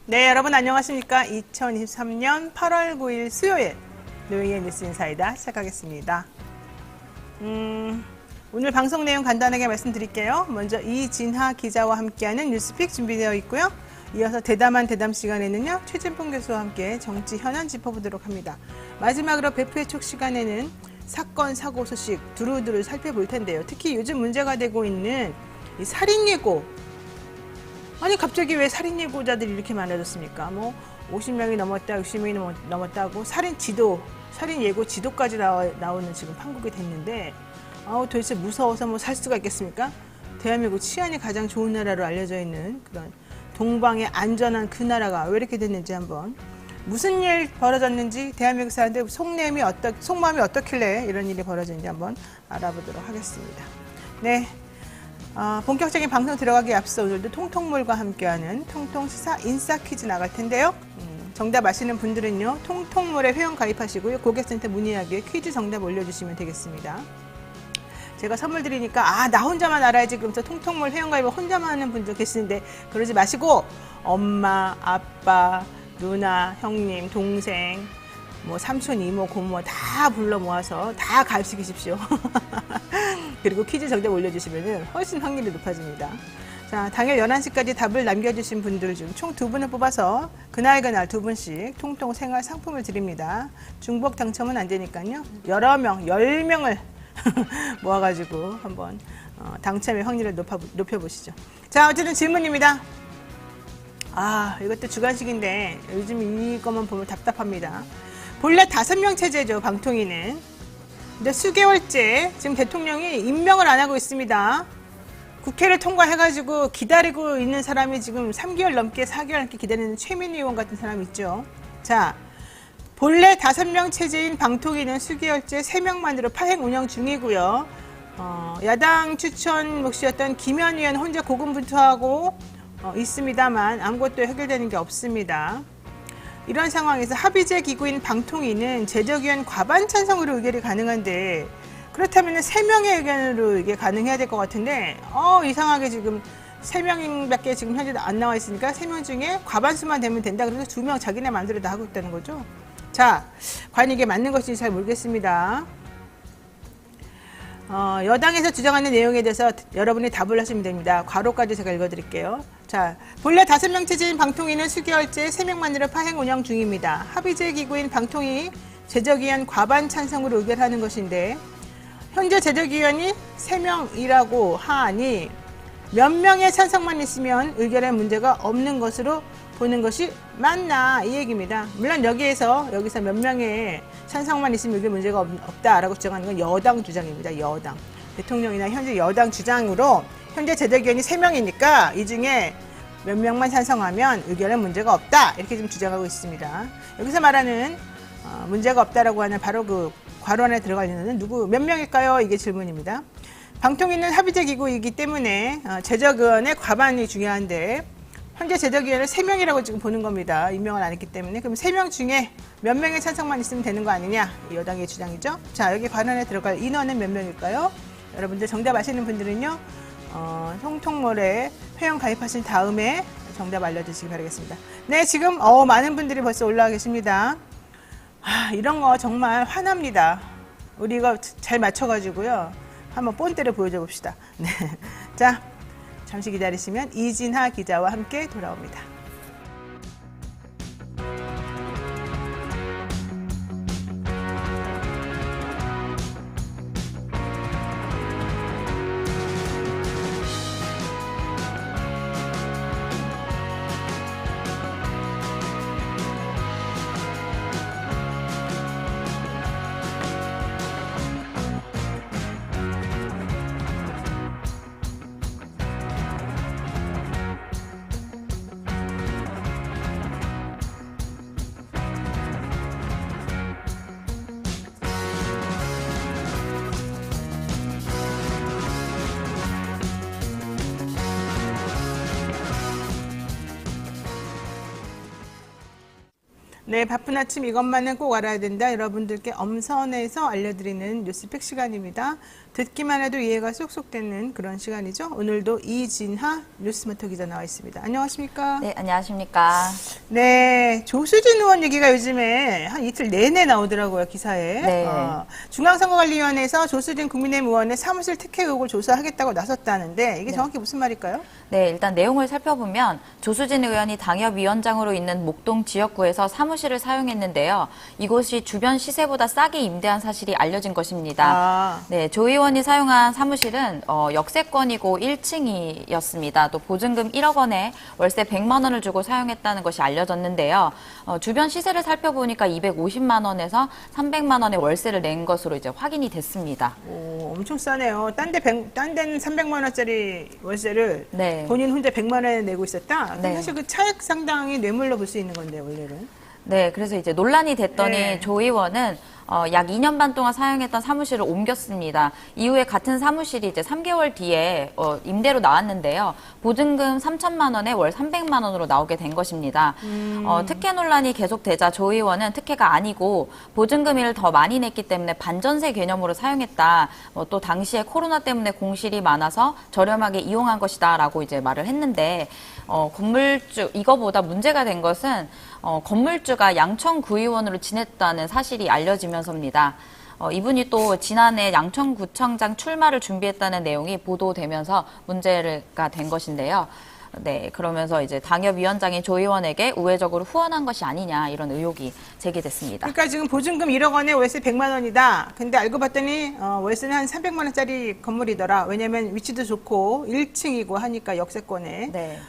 네, 여러분 안녕하십니까? 2023년 8월 9일 수요일 노영희의 뉴스 인사이다 시작하겠습니다. 오늘 방송 내용 간단하게 말씀드릴게요. 먼저 이진하 기자와 함께하는 뉴스픽 준비되어 있고요. 이어서 대담한 대담 시간에는요, 최진봉 교수와 함께 정치 현안 짚어보도록 합니다. 마지막으로 배프의 촉 시간에는 사건, 사고 소식 두루두루 살펴볼 텐데요. 특히 요즘 문제가 되고 있는 이 살인 예고. 아니 갑자기 왜 살인 예고자들이 이렇게 많아졌습니까? 뭐 50명이 넘었다, 60명이 넘었다고 살인 지도, 살인 예고 지도까지 나오는 지금 판국이 됐는데 도대체 무서워서 뭐 살 수가 있겠습니까? 대한민국 치안이 가장 좋은 나라로 알려져 있는 그런 동방의 안전한 그 나라가 왜 이렇게 됐는지 한번 무슨 일 벌어졌는지 대한민국 사람들 속마음이 어떻길래 이런 일이 벌어졌는지 한번 알아보도록 하겠습니다. 네. 본격적인 방송 들어가기에 앞서 오늘도 통통몰과 함께하는 통통시사 인싸 퀴즈 나갈 텐데요. 정답 아시는 분들은요, 통통몰에 회원 가입하시고요. 고객센터 문의하기에 퀴즈 정답 올려주시면 되겠습니다. 제가 선물 드리니까 나 혼자만 알아야지 그러면서 통통몰 회원 가입을 혼자만 하는 분들 계시는데 그러지 마시고 엄마, 아빠, 누나, 형님, 동생, 뭐 삼촌, 이모, 고모 다 불러 모아서 다 가입시키십시오. 그리고 퀴즈 정답 올려주시면 훨씬 확률이 높아집니다. 자, 당일 11시까지 답을 남겨주신 분들 중 총 2분을 뽑아서 그날 2분씩 통통 생활 상품을 드립니다. 중복 당첨은 안 되니까요. 여러 명, 10명을 모아가지고 한번 당첨의 확률을 높여보시죠. 자, 어쨌든 질문입니다. 이것도 주관식인데 요즘 이것만 보면 답답합니다. 본래 5명 체제죠, 방통위는. 근데 수개월째 지금 대통령이 임명을 안 하고 있습니다. 국회를 통과해가지고 기다리고 있는 사람이 지금 3개월 넘게 4개월 넘게 기다리는 최민희 의원 같은 사람 있죠. 자, 본래 5명 체제인 방통위는 수개월째 3명만으로 파행 운영 중이고요. 야당 추천 몫이었던 김현 의원 혼자 고군분투하고 있습니다만 아무것도 해결되는 게 없습니다. 이런 상황에서 합의제 기구인 방통위는 제적위원 과반 찬성으로 의결이 가능한데 그렇다면 3명의 의견으로 이게 가능해야 될 것 같은데 이상하게 지금 3명밖에 지금 현재 안 나와 있으니까 3명 중에 과반수만 되면 된다. 그래서 2명 자기네 마음대로 다 하고 있다는 거죠. 자, 과연 이게 맞는 것인지 잘 모르겠습니다. 여당에서 주장하는 내용에 대해서 여러분이 답을 하시면 됩니다. 괄호까지 제가 읽어드릴게요. 자, 본래 5명 체제인 방통위는 수개월째 3명만으로 파행 운영 중입니다. 합의제 기구인 방통위 제적위원 과반 찬성으로 의결하는 것인데 현재 제적위원이 3명이라고 하니 몇 명의 찬성만 있으면 의결에 문제가 없는 것으로 보는 것이 맞나 이 얘기입니다. 물론 여기서 몇 명의 찬성만 있으면 의결 문제가 없다라고 주장하는 건 여당 주장입니다. 여당. 대통령이나 현재 여당 주장으로 현재 제적위원이 3명이니까 이 중에 몇 명만 찬성하면 의결에 문제가 없다 이렇게 지금 주장하고 있습니다. 여기서 말하는 문제가 없다라고 하는 바로 그 괄호 안에 들어가 있는 몇 명일까요? 이게 질문입니다. 방통위는 합의제 기구이기 때문에 제적위원의 과반이 중요한데 현재 제적위원을 3명이라고 지금 보는 겁니다. 임명을 안 했기 때문에. 그럼 3명 중에 몇 명의 찬성만 있으면 되는 거 아니냐? 이 여당의 주장이죠. 자, 여기 괄호 안에 들어갈 인원은 몇 명일까요? 여러분들 정답 아시는 분들은요. 통통몰에 회원 가입하신 다음에 정답 알려주시기 바라겠습니다. 네, 지금 많은 분들이 벌써 올라와 계십니다. 이런 거 정말 화납니다. 우리가 잘 맞춰가지고요. 한번 본때를 보여줘 봅시다. 네. 자, 잠시 기다리시면 이진하 기자와 함께 돌아옵니다. 네, 바쁜 아침 이것만은 꼭 알아야 된다. 여러분들께 엄선해서 알려드리는 뉴스픽 시간입니다. 듣기만 해도 이해가 쏙쏙 되는 그런 시간이죠. 오늘도 이진하 뉴스모터 기자 나와 있습니다. 안녕하십니까? 네, 안녕하십니까? 네, 조수진 의원 얘기가 요즘에 한 이틀 내내 나오더라고요, 기사에. 네. 중앙선거관리위원회에서 조수진 국민의힘 의원의 사무실 특혜 의혹을 조사하겠다고 나섰다는데 이게 정확히 무슨 말일까요? 네, 일단 내용을 살펴보면 조수진 의원이 당협위원장으로 있는 목동 지역구에서 사무실을 사용했는데요. 이곳이 주변 시세보다 싸게 임대한 사실이 알려진 것입니다. 네, 조 의원이 사용한 사무실은 역세권이고 1층이었습니다. 또 보증금 1억 원에 월세 100만 원을 주고 사용했다는 것이 알려졌는데요. 주변 시세를 살펴보니까 250만 원에서 300만 원의 월세를 낸 것으로 이제 확인이 됐습니다. 오, 엄청 싸네요. 딴 데는 300만 원짜리 월세를 네. 본인 혼자 100만 원에 내고 있었다? 네. 사실 그 차액 상당히 뇌물로 볼 수 있는 건데, 원래는. 네, 그래서 이제 논란이 됐더니 네. 조 의원은 약 2년 반 동안 사용했던 사무실을 옮겼습니다. 이후에 같은 사무실이 이제 3개월 뒤에 임대로 나왔는데요. 보증금 3천만 원에 월 300만 원으로 나오게 된 것입니다. 특혜 논란이 계속되자 조 의원은 특혜가 아니고 보증금을 더 많이 냈기 때문에 반전세 개념으로 사용했다. 또 당시에 코로나 때문에 공실이 많아서 저렴하게 이용한 것이다라고 이제 말을 했는데 건물주 이거보다 문제가 된 것은 건물주가 양천구의원으로 지냈다는 사실이 알려지면서입니다. 이분이 또 지난해 양천구청장 출마를 준비했다는 내용이 보도되면서 문제가 된 것인데요. 네, 그러면서 이제 당협위원장이 조 의원에게 우회적으로 후원한 것이 아니냐 이런 의혹이 제기됐습니다. 그러니까 지금 보증금 1억 원에 월세 100만 원이다. 근데 알고 봤더니 월세는 한 300만 원짜리 건물이더라. 왜냐면 위치도 좋고 1층이고 하니까 역세권에. 네.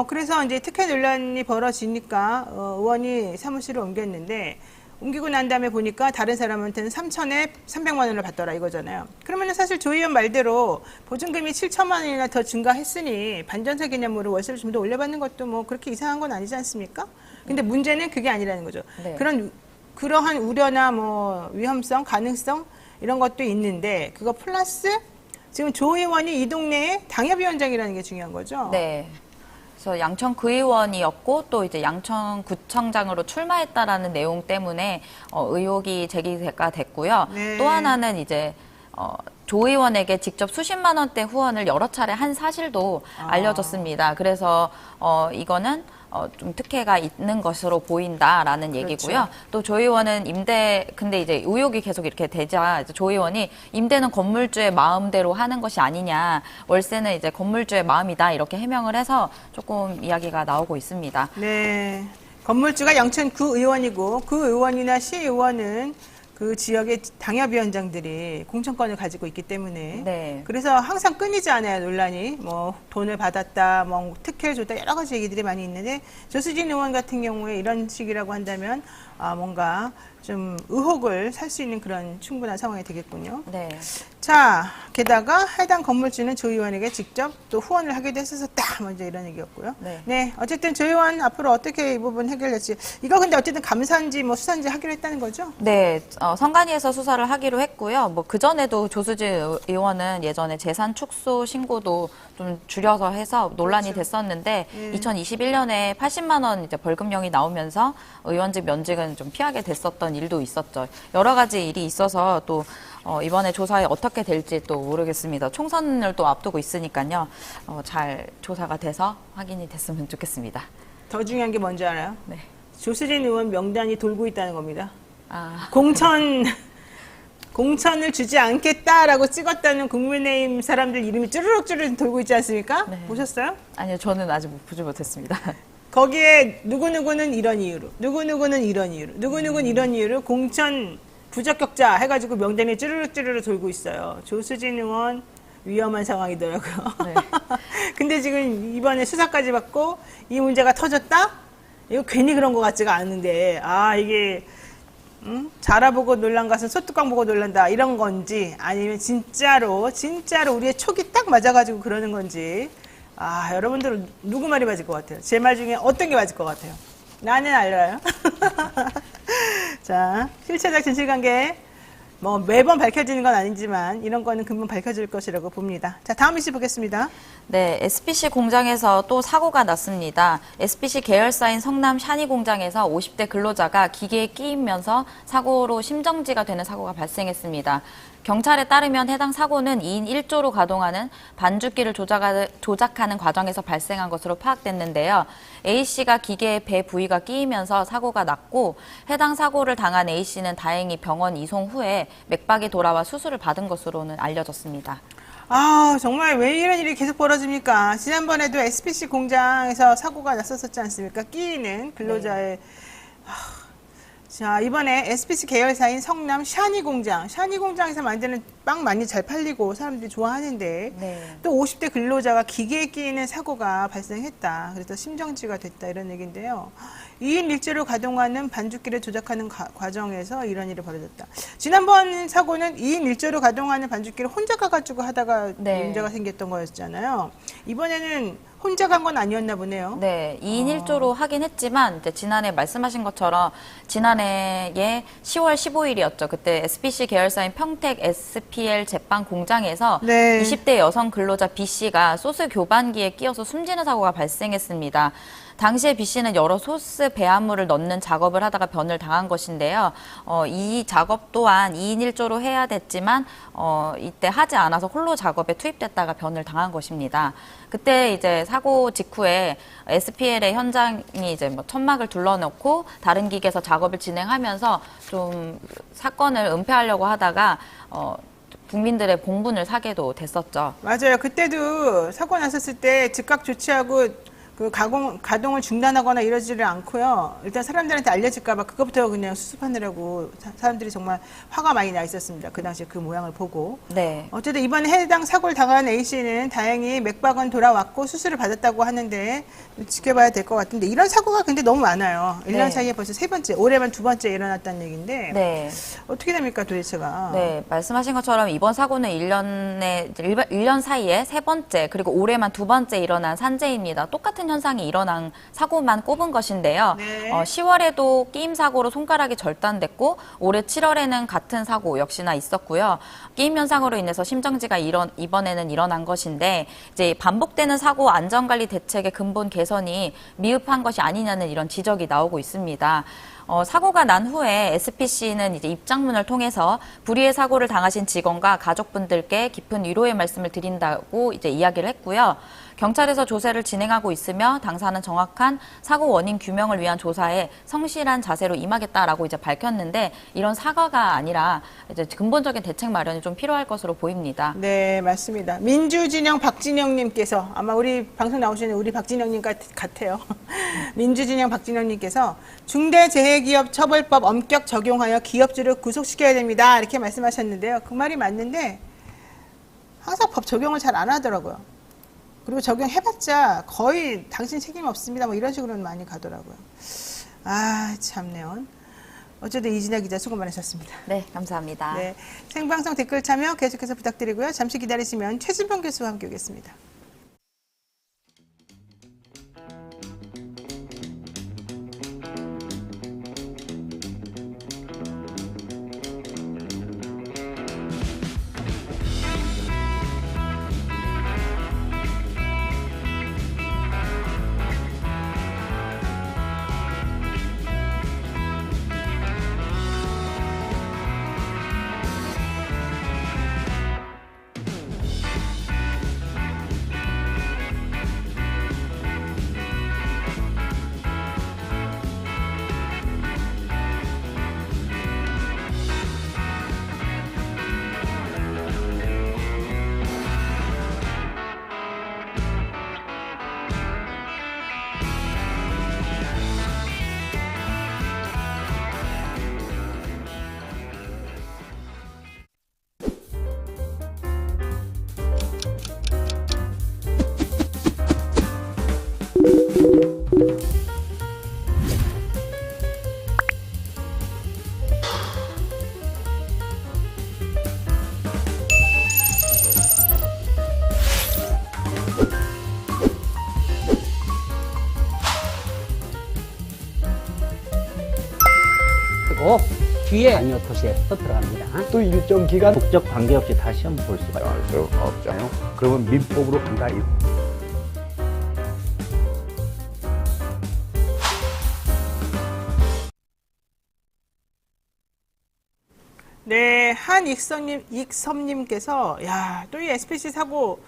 그래서 이제 특혜 논란이 벌어지니까 의원이 사무실을 옮겼는데 옮기고 난 다음에 보니까 다른 사람한테는 3천에 300만 원을 받더라 이거잖아요. 그러면 사실 조 의원 말대로 보증금이 7천만 원이나 더 증가했으니 반전세 개념으로 월세를 좀 더 올려받는 것도 뭐 그렇게 이상한 건 아니지 않습니까? 근데 문제는 그게 아니라는 거죠. 네. 그러한 우려나 뭐 위험성, 가능성 이런 것도 있는데 그거 플러스 지금 조 의원이 이 동네의 당협위원장이라는 게 중요한 거죠. 네. 그래서 양천구의원이었고 또 이제 양천구청장으로 출마했다라는 내용 때문에 의혹이 제기가 됐고요. 네. 또 하나는 이제 조 의원에게 직접 수십만 원대 후원을 여러 차례 한 사실도 알려졌습니다. 그래서 이거는 좀 특혜가 있는 것으로 보인다라는 그렇죠. 얘기고요. 또 조 의원은 근데 이제 의혹이 계속 이렇게 되자 이제 조 의원이 임대는 건물주의 마음대로 하는 것이 아니냐, 월세는 이제 건물주의 마음이다 이렇게 해명을 해서 조금 이야기가 나오고 있습니다. 네. 건물주가 양천구 의원이고 그 의원이나 시의원은 그 지역의 당협위원장들이 공천권을 가지고 있기 때문에 네. 그래서 항상 끊이지 않아요 논란이. 뭐 돈을 받았다, 뭐 특혜를 줬다 여러 가지 얘기들이 많이 있는데 조수진 의원 같은 경우에 이런 식이라고 한다면 뭔가 좀 의혹을 살 수 있는 그런 충분한 상황이 되겠군요. 네. 자, 게다가 해당 건물주는 조 의원에게 직접 또 후원을 하기도 했었다. 먼저 이런 얘기였고요. 네. 어쨌든 조 의원 앞으로 어떻게 이 부분 해결될지. 이거 근데 어쨌든 감사인지 뭐 수사인지 하기로 했다는 거죠? 네, 선관위에서 수사를 하기로 했고요. 뭐 그전에도 조수진 의원은 예전에 재산 축소 신고도 좀 줄여서 해서 논란이 그렇죠. 됐었는데 2021년에 80만 원 이제 벌금형이 나오면서 의원직 면직은 좀 피하게 됐었던 일도 있었죠. 여러 가지 일이 있어서 또 이번에 조사에 어떻게 될지 또 모르겠습니다. 총선을 또 앞두고 있으니까요. 잘 조사가 돼서 확인이 됐으면 좋겠습니다. 더 중요한 게 뭔지 알아요? 네. 조수진 의원 명단이 돌고 있다는 겁니다. 아, 공천을 주지 않겠다라고 찍었다는 국민의힘 사람들 이름이 쭈르륵 돌고 있지 않습니까? 네. 보셨어요? 아니요, 저는 아직 보지 못했습니다. 거기에 누구누구는 이런 이유로, 누구누구는 이런 이유로, 누구누구는 이런 이유로 공천 부적격자 해가지고 명단이 쭈르륵 돌고 있어요. 조수진 의원 위험한 상황이더라고요. 네. 근데 지금 이번에 수사까지 받고 이 문제가 터졌다? 이거 괜히 그런 것 같지가 않은데 이게 자라보고 놀란 것은 소뚜껑 보고 놀란다 이런 건지 아니면 진짜로 우리의 촉이 딱 맞아가지고 그러는 건지 여러분들은 누구 말이 맞을 것 같아요? 제 말 중에 어떤 게 맞을 것 같아요? 나는 알아요. 자, 실체적 진실관계 뭐 매번 밝혀지는 건 아니지만 이런 거는 금방 밝혀질 것이라고 봅니다. 자, 다음 이슈 보겠습니다. 네, SPC 공장에서 또 사고가 났습니다. SPC 계열사인 성남 샤니 공장에서 50대 근로자가 기계에 끼이면서 사고로 심정지가 되는 사고가 발생했습니다. 경찰에 따르면 해당 사고는 2인 1조로 가동하는 반죽기를 조작하는 과정에서 발생한 것으로 파악됐는데요. A씨가 기계에 배 부위가 끼이면서 사고가 났고 해당 사고를 당한 A씨는 다행히 병원 이송 후에 맥박이 돌아와 수술을 받은 것으로는 알려졌습니다. 아, 정말 왜 이런 일이 계속 벌어집니까? 지난번에도 SPC 공장에서 사고가 났었지 않습니까? 끼이는 근로자의. 자, 이번에 SPC 계열사인 성남 샤니 공장. 샤니 공장에서 만드는 빵 많이 잘 팔리고 사람들이 좋아하는데 네. 또 50대 근로자가 기계에 끼이는 사고가 발생했다. 그래서 심정지가 됐다 이런 얘기인데요. 2인 1조로 가동하는 반죽기를 조작하는 과정에서 이런 일이 벌어졌다. 지난번 사고는 2인 1조로 가동하는 반죽기를 혼자 가가지고 하다가 네. 문제가 생겼던 거였잖아요. 이번에는 혼자 간 건 아니었나 보네요. 네, 2인 1조로 하긴 했지만 이제 지난해 말씀하신 것처럼 지난해에 10월 15일이었죠. 그때 SPC 계열사인 평택 SPL 제빵 공장에서 네. 20대 여성 근로자 B씨가 소스 교반기에 끼어서 숨지는 사고가 발생했습니다. 당시에 B씨는 여러 소스 배합물을 넣는 작업을 하다가 변을 당한 것인데요. 이 작업 또한 2인 1조로 해야 됐지만 이때 하지 않아서 홀로 작업에 투입됐다가 변을 당한 것입니다. 그때 이제 사고 직후에 SPL의 현장이 이제 뭐 천막을 둘러놓고 다른 기계에서 작업을 진행하면서 좀 사건을 은폐하려고 하다가 국민들의 공분을 사게도 됐었죠. 맞아요. 그때도 사고 났었을 때 즉각 조치하고 그 가동을 중단하거나 이러지를 않고요. 일단 사람들한테 알려질까봐 그것부터 그냥 수습하느라고 사람들이 정말 화가 많이 나 있었습니다. 그 당시에 그 모양을 보고. 네. 어쨌든 이번에 해당 사고를 당한 A씨는 다행히 맥박은 돌아왔고 수술을 받았다고 하는데 지켜봐야 될 것 같은데 이런 사고가 근데 너무 많아요. 1년 네. 사이에 벌써 3번째, 올해만 2번째 일어났다는 얘기인데 네. 어떻게 됩니까 도대체가? 네, 말씀하신 것처럼 이번 사고는 1년 사이에 3번째, 그리고 올해만 2번째 일어난 산재입니다. 똑같은 현상이 일어난 사고만 꼽은 것인데요. 네. 10월에도 끼임 사고로 손가락이 절단됐고 올해 7월에는 같은 사고 역시나 있었고요. 끼임 현상으로 인해서 심정지가 이번에는 일어난 것인데 이제 반복되는 사고 안전관리 대책의 근본 개선이 미흡한 것이 아니냐는 이런 지적이 나오고 있습니다. 사고가 난 후에 SPC는 이제 입장문을 통해서 불의의 사고를 당하신 직원과 가족분들께 깊은 위로의 말씀을 드린다고 이제 이야기를 했고요. 경찰에서 조사를 진행하고 있으며 당사는 정확한 사고 원인 규명을 위한 조사에 성실한 자세로 임하겠다라고 이제 밝혔는데 이런 사과가 아니라 이제 근본적인 대책 마련이 좀 필요할 것으로 보입니다. 네, 맞습니다. 민주진영 박진영님께서 아마 우리 방송 나오시는 우리 박진영님 같아요. 민주진영 박진영님께서 중대재해기업처벌법 엄격 적용하여 기업주를 구속시켜야 됩니다. 이렇게 말씀하셨는데요. 그 말이 맞는데 항상 법 적용을 잘 안 하더라고요. 그리고 적용해봤자 거의 당신 책임 없습니다. 뭐 이런 식으로는 많이 가더라고요. 아, 참네요. 어쨌든 이진아 기자 수고 많으셨습니다. 네, 감사합니다. 네, 생방송 댓글 참여 계속해서 부탁드리고요. 잠시 기다리시면 최진평 교수와 함께 오겠습니다. 뒤에 아니요 도시에 또 들어갑니다. 또 일정 기간 국적 관계없이 다 시험 볼 수가 있어요. 없잖아요. 그러면 민법으로 간다. 네, 익섭님께서 야, 또 이 SPC 사고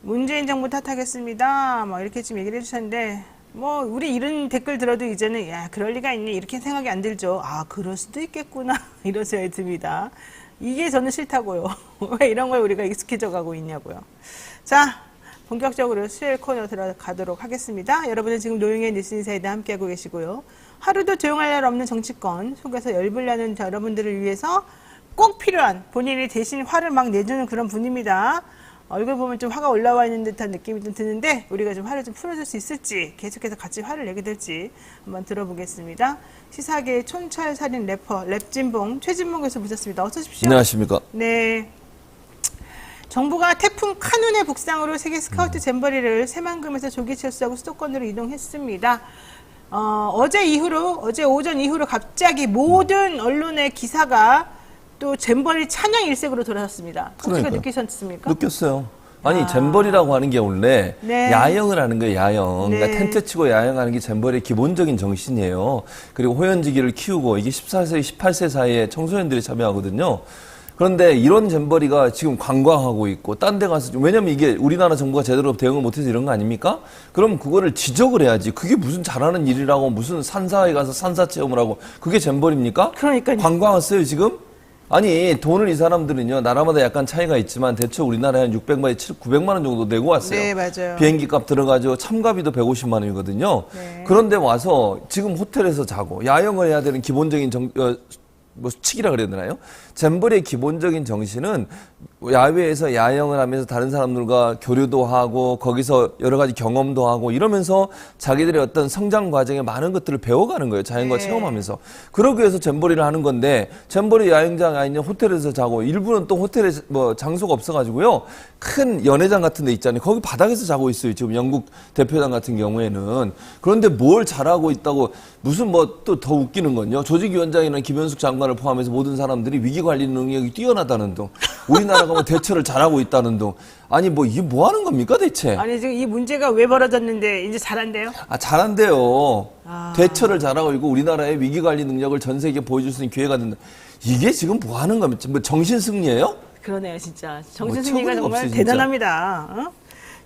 문재인 정부 탓하겠습니다. 뭐 이렇게 좀 얘기를 해주셨는데 뭐 우리 이런 댓글 들어도 이제는 야, 그럴 리가 있니 이렇게 생각이 안 들죠. 아, 그럴 수도 있겠구나 이런 생각이 듭니다. 이게 저는 싫다고요. 왜 이런 걸 우리가 익숙해져 가고 있냐고요. 자, 본격적으로 수요일 코너 들어가도록 하겠습니다. 여러분은 지금 노영의 뉴스인사이드 함께하고 계시고요. 하루도 조용할 날 없는 정치권 속에서 열불 나는 여러분들을 위해서 꼭 필요한 본인이 대신 화를 막 내주는 그런 분입니다. 얼굴 보면 좀 화가 올라와 있는 듯한 느낌이 좀 드는데 우리가 좀 화를 좀 풀어줄 수 있을지 계속해서 같이 화를 내게 될지 한번 들어보겠습니다. 시사계의 촌철살인 래퍼 랩진봉 최진봉 교수 모셨습니다. 어서 오십시오. 안녕하십니까. 네. 정부가 태풍 카눈의 북상으로 세계 스카우트 잼버리를 새만금에서 조기 철수하고 수도권으로 이동했습니다. 어제 오전 이후로 갑자기 모든 언론의 기사가 또 잼버리 찬양 일색으로 돌아섰습니다. 혹시가 느끼셨습니까? 느꼈어요. 아니 잼버리라고 하는 게 원래 네. 야영을 하는 거예요. 야영. 네. 그러니까 텐트 치고 야영하는 게 잼버리의 기본적인 정신이에요. 그리고 호연지기를 키우고 이게 14세, 18세 사이에 청소년들이 참여하거든요. 그런데 이런 잼버리가 지금 관광하고 있고 딴 데 가서 왜냐면 이게 우리나라 정부가 제대로 대응을 못해서 이런 거 아닙니까? 그럼 그거를 지적을 해야지. 그게 무슨 잘하는 일이라고 무슨 산사에 가서 산사 체험을 하고 그게 잼버리입니까? 그러니까요. 관광 왔어요 지금? 아니 돈을 이 사람들은요 나라마다 약간 차이가 있지만 대충 우리나라에 한 600만, 900만 원 정도 내고 왔어요. 네, 맞아요. 비행기 값 들어가지고 참가비도 150만 원이거든요. 네. 그런데 와서 지금 호텔에서 자고 야영을 해야 되는 기본적인 수칙이라 그래야 되나요? 잼버리의 기본적인 정신은 야외에서 야영을 하면서 다른 사람들과 교류도 하고 거기서 여러 가지 경험도 하고 이러면서 자기들의 어떤 성장 과정에 많은 것들을 배워가는 거예요. 자연과 네. 체험하면서. 그러기 위해서 잼버리를 하는 건데 잼버리 야영장 아니면 호텔에서 자고 일부는 또 호텔에 뭐 장소가 없어가지고요. 큰 연회장 같은 데 있잖아요. 거기 바닥에서 자고 있어요. 지금 영국 대표단 같은 경우에는. 그런데 뭘 잘하고 있다고 무슨 뭐 또 더 웃기는 건요. 조직위원장이나 김현숙 장관을 포함해서 모든 사람들이 위기관리 능력이 뛰어나다는 등 우리나라가 뭐 대처를 잘하고 있다는 등 아니 뭐 이게 뭐 하는 겁니까 대체? 아니 지금 이 문제가 왜 벌어졌는데 이제 잘한대요? 아 잘한대요. 대처를 잘하고 있고 우리나라의 위기관리 능력을 전 세계에 보여줄 수 있는 기회가 된다. 이게 지금 뭐 하는 겁니까? 뭐 정신승리예요? 그러네요, 진짜. 뭐 정신승리가 처분이 정말 없이, 진짜. 대단합니다. 어?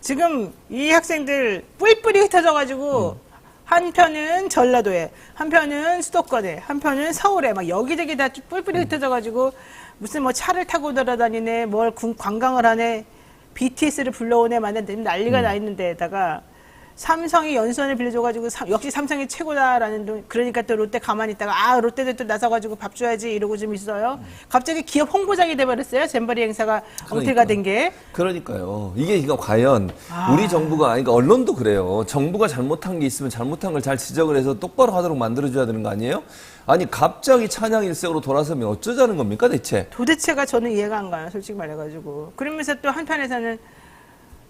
지금 이 학생들 뿔뿔이 흩어져가지고 한편은 전라도에, 한편은 수도권에, 한편은 서울에 막 여기저기 다 뿔뿔이 흩어져가지고 무슨 뭐 차를 타고 돌아다니네, 뭘 관광을 하네, BTS를 불러오네, 난리가 나 있는 데다가 삼성이 연수원을 빌려줘가지고 역시 삼성이 최고다라는 둥 그러니까 또 롯데 가만히 있다가 아 롯데도 또 나서가지고 밥 줘야지 이러고 좀 있어요. 갑자기 기업 홍보장이 돼버렸어요. 잼버리 행사가 엉터리가 된 게. 그러니까요. 이게 그러니까 과연 우리 정부가 그러니까 언론도 그래요. 정부가 잘못한 게 있으면 잘못한 걸 잘 지적을 해서 똑바로 하도록 만들어줘야 되는 거 아니에요? 아니 갑자기 찬양 일색으로 돌아서면 어쩌자는 겁니까 대체? 도대체가 저는 이해가 안 가요. 솔직히 말해가지고. 그러면서 또 한편에서는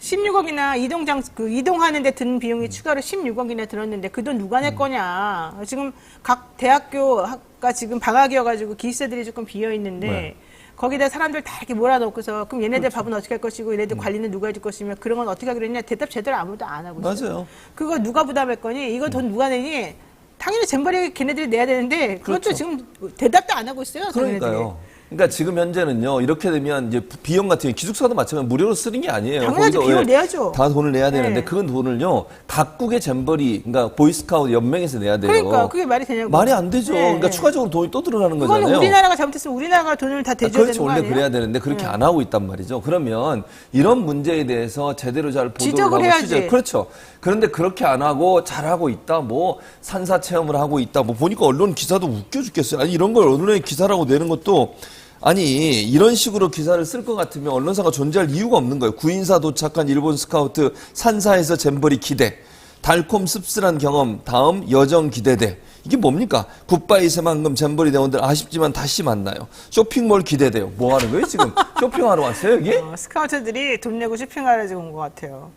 16억이나 이동하는데 드는 비용이 추가로 16억이나 들었는데 그 돈 누가 낼 거냐. 지금 각 대학교가 지금 방학이어가지고 기숙사들이 조금 비어 있는데 네. 거기다 사람들 다 이렇게 몰아넣고서 그럼 얘네들 밥은 어떻게 할 것이고 얘네들 관리는 누가 해줄 것이며 그런 건 어떻게 하기로 했냐. 대답 제대로 아무도 안 하고 있어요. 맞아요. 그거 누가 부담할 거니? 이거 돈 누가 내니? 당연히 잼버리 걔네들이 내야 되는데 그것도 그렇죠. 지금 대답도 안 하고 있어요. 그러니까요. 그러니까 지금 현재는요 이렇게 되면 이제 비용 같은 게 기숙사도 마찬가지로 무료로 쓰는 게 아니에요. 당연하죠. 거기서 비용을 왜 내야죠. 다 돈을 내야 되는데 네. 그 돈을요 각국의 잼버리 그러니까 보이스카우트 연맹에서 내야 돼요. 그러니까 그게 말이 되냐고. 말이 안 되죠. 네, 그러니까 네. 추가적으로 돈이 또 들어가는 그거는 거잖아요. 우리나라가 잘못했으면 우리나라가 돈을 다 대줘야 그렇죠. 되는 거 원래 아니에요? 그래야 되는데 그렇게 안 하고 있단 말이죠. 그러면 이런 문제에 대해서 제대로 잘 보도를 지적을 하고 해야지. 그렇죠. 그런데 그렇게 안 하고 잘하고 있다. 뭐 산사 체험을 하고 있다. 뭐 보니까 언론 기사도 웃겨 죽겠어요. 아니 이런 걸 언론에 기사라고 내는 것도 아니 이런 식으로 기사를 쓸 것 같으면 언론사가 존재할 이유가 없는 거예요. 구인사 도착한 일본 스카우트 산사에서 잼버리 기대 달콤 씁쓸한 경험 다음 여정 기대돼 이게 뭡니까? 굿바이 새만금 잼버리 대원들 아쉽지만 다시 만나요. 쇼핑몰 기대돼요. 뭐 하는 거예요 지금? 쇼핑하러 왔어요 여기? 스카우트들이 돈 내고 쇼핑하러 온 것 같아요.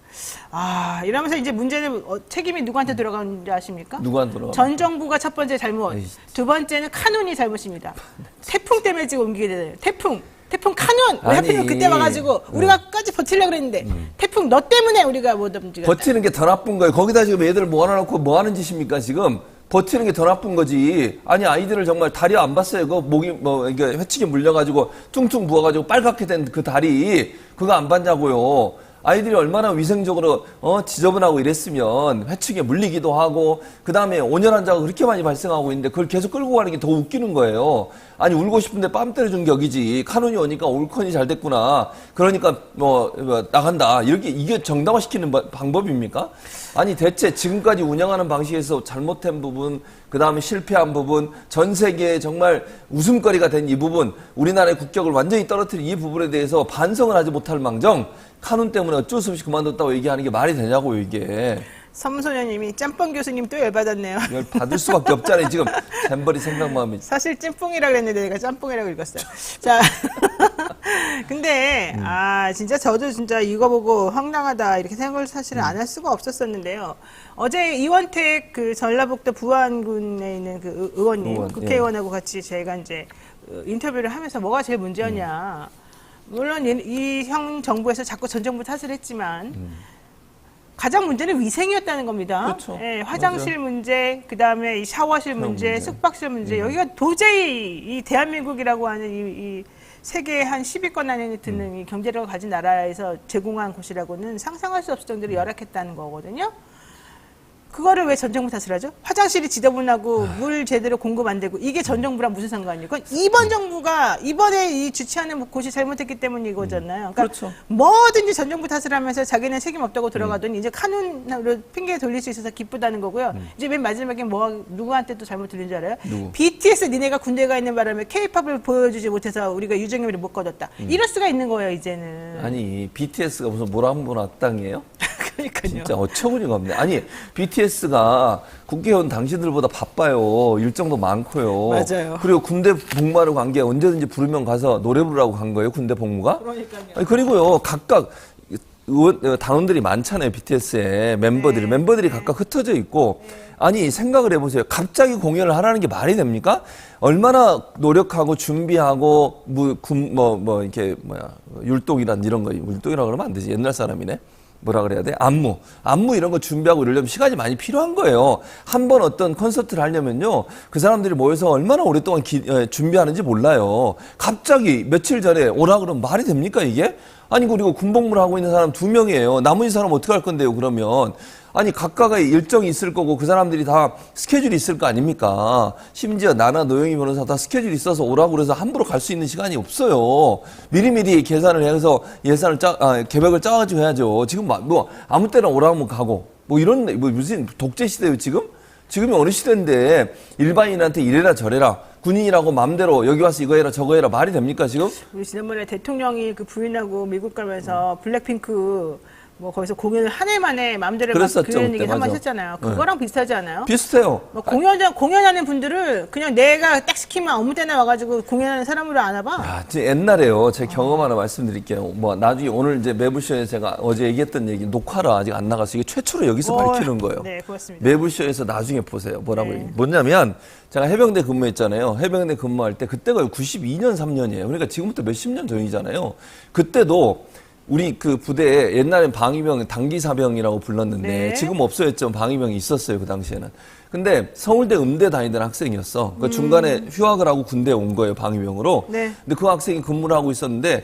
아, 이러면서 이제 문제는 책임이 누구한테 들어가는지 아십니까? 누구한테 들어가? 전 정부가 첫 번째 잘못, 에이, 두 번째는 카눈이 잘못입니다. 태풍 때문에 지금 옮기게 되네요. 태풍 카눈! 왜 아니. 하필이면 그때 와가지고 우리가 끝까지 버티려고 그랬는데 태풍 너 때문에 우리가 못 움직였다. 버티는 게 더 나쁜 거예요. 거기다 지금 애들 모아놓고 뭐 하는 짓입니까 지금? 버티는 게 더 나쁜 거지. 아니 아이들을 정말 다리 안 봤어요. 그 목이 뭐 이게 회치기 물려가지고 퉁퉁 부어가지고 빨갛게 된 그 다리 그거 안 봤냐고요. 아이들이 얼마나 위생적으로 지저분하고 이랬으면 회충에 물리기도 하고 그다음에 온열환자가 그렇게 많이 발생하고 있는데 그걸 계속 끌고 가는 게 더 웃기는 거예요. 아니 울고 싶은데 뺨 때려준 격이지. 카눈이 오니까 올컨이 잘 됐구나. 그러니까 뭐 나간다. 이렇게 이게 정당화시키는 방법입니까? 아니 대체 지금까지 운영하는 방식에서 잘못된 부분, 그다음에 실패한 부분, 전 세계에 정말 웃음거리가 된 이 부분, 우리나라의 국격을 완전히 떨어뜨린 이 부분에 대해서 반성을 하지 못할 망정 카눈 때문에 어쩔 수 없이 그만뒀다고 얘기하는 게 말이 되냐고요 이게. 섬소녀님이 짬뽕 교수님 또 열받았네요. 열 받을 수밖에 없잖아요 지금 잼버리 생각만 하면. 사실 찜뽕이라고 했는데 내가 짬뽕이라고 읽었어요. 자, 근데 진짜 저도 진짜 이거 보고 황당하다 이렇게 생각을 사실은 안 할 수가 없었었는데요. 어제 이원택 그 전라북도 부안군에 있는 그 의원님, 국회의원하고 같이 저희가 이제 인터뷰를 하면서 뭐가 제일 문제였냐. 물론 이 형 정부에서 자꾸 전 정부 탓을 했지만 가장 문제는 위생이었다는 겁니다. 그렇죠. 예, 화장실 문제, 그 다음에 이 샤워실 문제, 숙박실 문제, 여기가 도저히 이 대한민국이라고 하는 이 세계 한 10위권 안에 드는 이 경제력을 가진 나라에서 제공한 곳이라고는 상상할 수 없을 정도로 열악했다는 거거든요. 그거를 왜 전 정부 탓을 하죠? 화장실이 지저분하고 물 제대로 공급 안 되고 이게 전 정부랑 무슨 상관이에요? 그건 이번 정부가 이번에 이 주최하는 곳이 잘못했기 때문 이거잖아요. 그러니까 그렇죠. 뭐든지 전 정부 탓을 하면서 자기는 책임 없다고 들어가더니 이제 카눈으로 핑계 돌릴 수 있어서 기쁘다는 거고요. 이제 맨 마지막에 누구한테 또 잘못 들린 줄 알아요? 누구? BTS 니네가 군대 가 있는 바람에 K-팝을 보여주지 못해서 우리가 유정의미를 못 거뒀다. 이럴 수가 있는 거예요 이제는. 아니 BTS가 무슨 모란본 악당이에요? 그러니까요. 진짜 어처구니가 없네. 아니 BTS가 국회의원 당신들보다 바빠요. 일정도 많고요. 맞아요. 그리고 군대 복무하러 간 게 언제든지 부르면 가서 노래 부르라고 간 거예요. 군대 복무가. 그러니까요. 아니, 그리고요 각각 단원들이 많잖아요. BTS에 멤버들이 각각 흩어져 있고. 아니 생각을 해보세요. 갑자기 공연을 하라는 게 말이 됩니까? 얼마나 노력하고 준비하고 이렇게 율동이란 이런 거 율동이라고 그러면 안 되지. 옛날 사람이네. 뭐라 그래야 돼? 안무 이런 거 준비하고 이러려면 시간이 많이 필요한 거예요. 한 번 어떤 콘서트를 하려면요. 그 사람들이 모여서 얼마나 오랫동안 준비하는지 몰라요. 갑자기 며칠 전에 오라 그러면 말이 됩니까 이게? 아니 그리고 군복무를 하고 있는 사람 2명이에요. 나머지 사람 어떻게 할 건데요 그러면? 아니 각각의 일정이 있을 거고 그 사람들이 다 스케줄이 있을 거 아닙니까? 심지어 나나 노영희 변호사 다 스케줄이 있어서 오라고 그래서 함부로 갈 수 있는 시간이 없어요. 미리미리 계산을 해서 계획을 짜가지고 해야죠. 지금 뭐 아무 때나 오라면 가고 이런 무슨 독재 시대예요 지금? 지금이 어느 시대인데 일반인한테 이래라 저래라 군인이라고 마음대로 여기 와서 이거 해라 저거 해라 말이 됩니까 지금? 우리 지난번에 대통령이 그 부인하고 미국 가면서 블랙핑크 거기서 공연을 한 해 만에 마음대로 그랬었죠, 그런 얘기 그때, 한번 맞아. 했잖아요. 그거랑 비슷하지 않아요? 비슷해요. 공연하는 분들을 그냥 내가 딱 시키면 아무 때나 와가지고 공연하는 사람으로 안 와봐. 옛날에요. 제 경험 하나 말씀드릴게요. 나중에 오늘 이제 매불쇼에 제가 어제 얘기했던 얘기 녹화라 아직 안 나가서 이게 최초로 여기서 밝히는 거예요. 네, 고맙습니다. 매불쇼에서 나중에 보세요. 뭐냐면 제가 해병대 근무했잖아요. 해병대 근무할 때 그때가 92년 3년이에요. 그러니까 지금부터 몇십 년 전이잖아요. 그때도 우리 그 부대에 옛날엔 방위병 단기사병이라고 불렀는데 네. 지금 없어졌죠. 방위병이 있었어요. 그 당시에는. 근데 서울대 음대 다니던 학생이었어. 그 중간에 휴학을 하고 군대에 온 거예요. 방위병으로. 네. 근데 그 학생이 근무를 하고 있었는데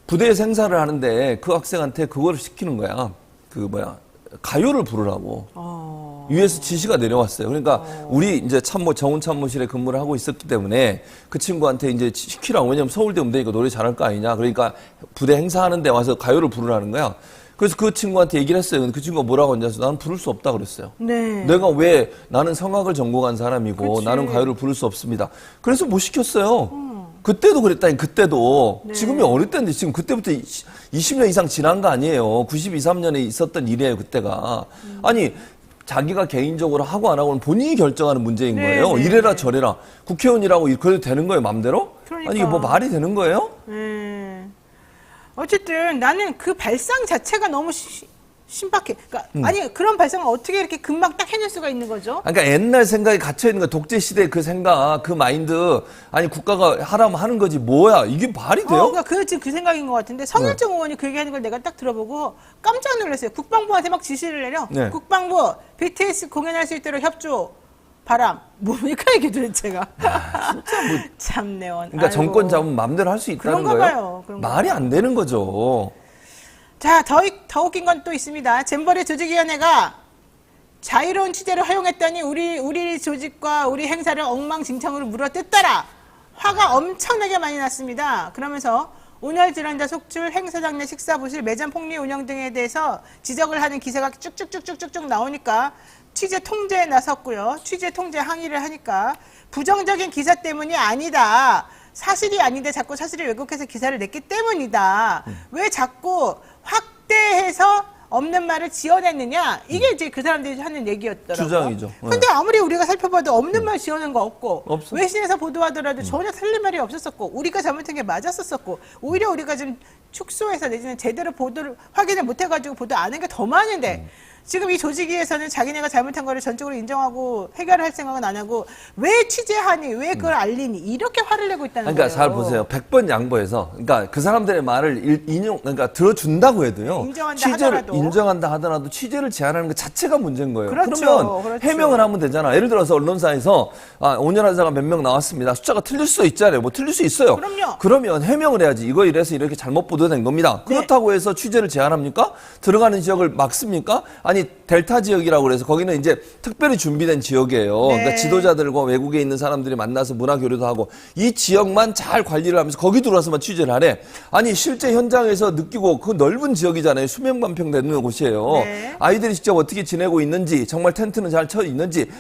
부대에 생사를 하는데 그 학생한테 그거를 시키는 거야. 가요를 부르라고. 위에서 지시가 내려왔어요. 그러니까 우리 이제 정훈 참모실에 근무를 하고 있었기 때문에 그 친구한테 이제 시키라고. 왜냐면 서울대 음대니까 노래 잘할 거 아니냐. 그러니까 부대 행사하는데 와서 가요를 부르라는 거야. 그래서 그 친구한테 얘기를 했어요. 근데 그 친구가 뭐라고 했냐면 나는 부를 수 없다 그랬어요. 네. 내가 왜 나는 성악을 전공한 사람이고 그치. 나는 가요를 부를 수 없습니다. 그래서 못 시켰어요. 그때도 그랬다니 그때도. 네. 지금이 어느 때인데 지금 그때부터 20년 이상 지난 거 아니에요. 92, 3년에 있었던 일이에요 그때가. 아니 자기가 개인적으로 하고 안 하고는 본인이 결정하는 문제인 거예요. 네. 이래라 저래라. 국회의원이라고 그래도 되는 거예요, 맘대로? 그러니까. 아니 이게 뭐 말이 되는 거예요? 어쨌든 나는 그 발상 자체가 너무 신박해. 그러니까 아니 그런 발상을 어떻게 이렇게 금방 딱 해낼 수가 있는 거죠? 그러니까 옛날 생각이 갇혀 있는 거 독재 시대 그 생각, 그 마인드 아니 국가가 하라면 하는 거지 뭐야 이게 말이 돼요? 그러니까 지금 그 생각인 것 같은데 성일정 의원이 그 얘기하는 걸 내가 딱 들어보고 깜짝 놀랐어요. 국방부한테 막 지시를 내려. 네. 국방부 BTS 공연할 수 있도록 협조 바람. 뭡니까 이게 도대체가? 참내원. 그러니까 정권 잡으면 마음대로 할 수 있다는 그런가 거예요? 봐요. 그런가 말이 봐요. 안 되는 거죠. 자, 더 웃긴 건 또 있습니다. 잼버리 조직위원회가 자유로운 취재를 허용했더니 우리 조직과 우리 행사를 엉망진창으로 물어뜯더라. 화가 엄청나게 많이 났습니다. 그러면서 오늘 질환자 속출, 행사장 내 식사 부실, 매장 폭리 운영 등에 대해서 지적을 하는 기사가 쭉쭉쭉쭉쭉 나오니까 취재 통제에 나섰고요. 취재 통제 항의를 하니까 부정적인 기사 때문이 아니다. 사실이 아닌데 자꾸 사실을 왜곡해서 기사를 냈기 때문이다. 왜 자꾸 확대해서 없는 말을 지어냈느냐? 이게 이제 그 사람들이 하는 얘기였더라고요. 주장이죠. 근데 아무리 우리가 살펴봐도 없는 말 지어낸 거 없고 없어. 외신에서 보도하더라도 전혀 틀린 말이 없었었고 우리가 잘못한 게 맞았었고 오히려 우리가 지금 축소해서 내지는 제대로 보도를 확인을 못해가지고 보도 안 한 게 더 많은데 지금 이 조직위에서는 자기네가 잘못한 거를 전적으로 인정하고 해결할 생각은 안 하고 왜 취재하니 왜 그걸 알리니 이렇게 화를 내고 있다는 그러니까 거예요. 잘 보세요. 100번 양보해서 그러니까 그 사람들의 말을 그러니까 들어준다고 해도요. 인정한다 하더라도 취재를 제한하는 것 자체가 문제인 거예요. 그렇죠. 그러면 그렇죠. 해명을 하면 되잖아. 예를 들어서 언론사에서 온열환자가 몇 명 나왔습니다. 숫자가 틀릴 수 있잖아요. 뭐 틀릴 수 있어요. 그럼요. 그러면 해명을 해야지. 이거 이래서 이렇게 잘못 보도된 겁니다. 네. 그렇다고 해서 취재를 제한합니까? 들어가는 지역을 막습니까? 아니 델타 지역이라고 그래서 거기는 이제 특별히 준비된 지역이에요. 네. 그러니까 지도자들과 외국에 있는 사람들이 만나서 문화 교류도 하고 이 지역만 잘 관리를 하면서 거기 들어와서만 취재를 하래. 아니 실제 현장에서 느끼고 그 넓은 지역이잖아요. 수명만 평 되는 곳이에요. 네. 아이들이 직접 어떻게 지내고 있는지, 정말 텐트는 잘 쳐 있는지,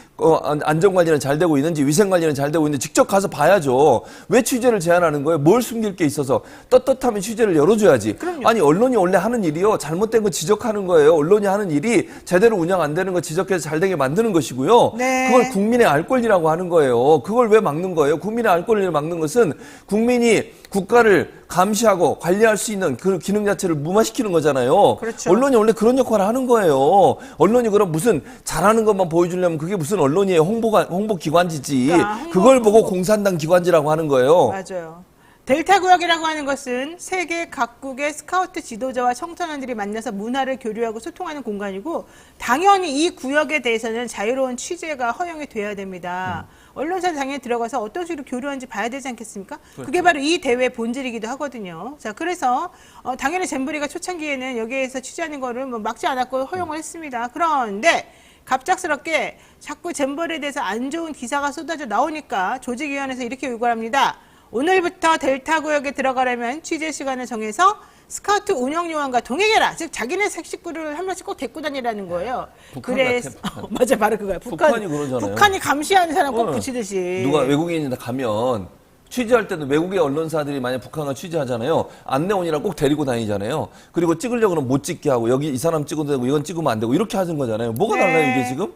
안전 관리는 잘 되고 있는지, 위생 관리는 잘 되고 있는지 직접 가서 봐야죠. 왜 취재를 제한하는 거예요? 뭘 숨길 게 있어서 떳떳하면 취재를 열어줘야지. 그럼요. 아니 언론이 원래 하는 일이요. 잘못된 거 지적하는 거예요. 언론이 하는 일이 제대로 운영 안 되는 거 지적해서 잘 되게 만드는 것이고요. 네. 그걸 국민의 알 권리라고 하는 거예요. 그걸 왜 막는 거예요? 국민의 알 권리를 막는 것은 국민이 국가를 감시하고 관리할 수 있는 그 기능 자체를 무마시키는 거잖아요. 그렇죠. 언론이 원래 그런 역할을 하는 거예요. 언론이 그럼 무슨 잘하는 것만 보여주려면 그게 무슨 언론이에요? 홍보 기관지지. 그러니까 그걸 보고 공산당 기관지라고 하는 거예요. 맞아요. 델타 구역이라고 하는 것은 세계 각국의 스카우트 지도자와 청소년들이 만나서 문화를 교류하고 소통하는 공간이고 당연히 이 구역에 대해서는 자유로운 취재가 허용이 돼야 됩니다. 언론사 당연히 들어가서 어떤 식으로 교류하는지 봐야 되지 않겠습니까? 그렇죠. 그게 바로 이 대회의 본질이기도 하거든요. 자, 그래서 당연히 잼버리가 초창기에는 여기에서 취재하는 거를 뭐 막지 않았고 허용을 했습니다. 그런데 갑작스럽게 자꾸 잼버리에 대해서 안 좋은 기사가 쏟아져 나오니까 조직위원회에서 이렇게 요구를 합니다. 오늘부터 델타 구역에 들어가려면 취재 시간을 정해서 스카우트 운영 요원과 동행해라. 즉 자기네 식구를 한 명씩 꼭 데리고 다니라는 거예요. 북한 그래서 같아, 북한. 맞아, 바로 그거야. 북한이 그러잖아요. 북한이 감시하는 사람 꼭 어. 붙이듯이. 누가 외국인이나 가면 취재할 때도 외국의 언론사들이 만약 북한을 취재하잖아요. 안내원이랑 꼭 데리고 다니잖아요. 그리고 찍으려고는 못 찍게 하고 여기 이 사람 찍어도 되고 이건 찍으면 안 되고 이렇게 하는 거잖아요. 뭐가 네. 달라요 이게 지금?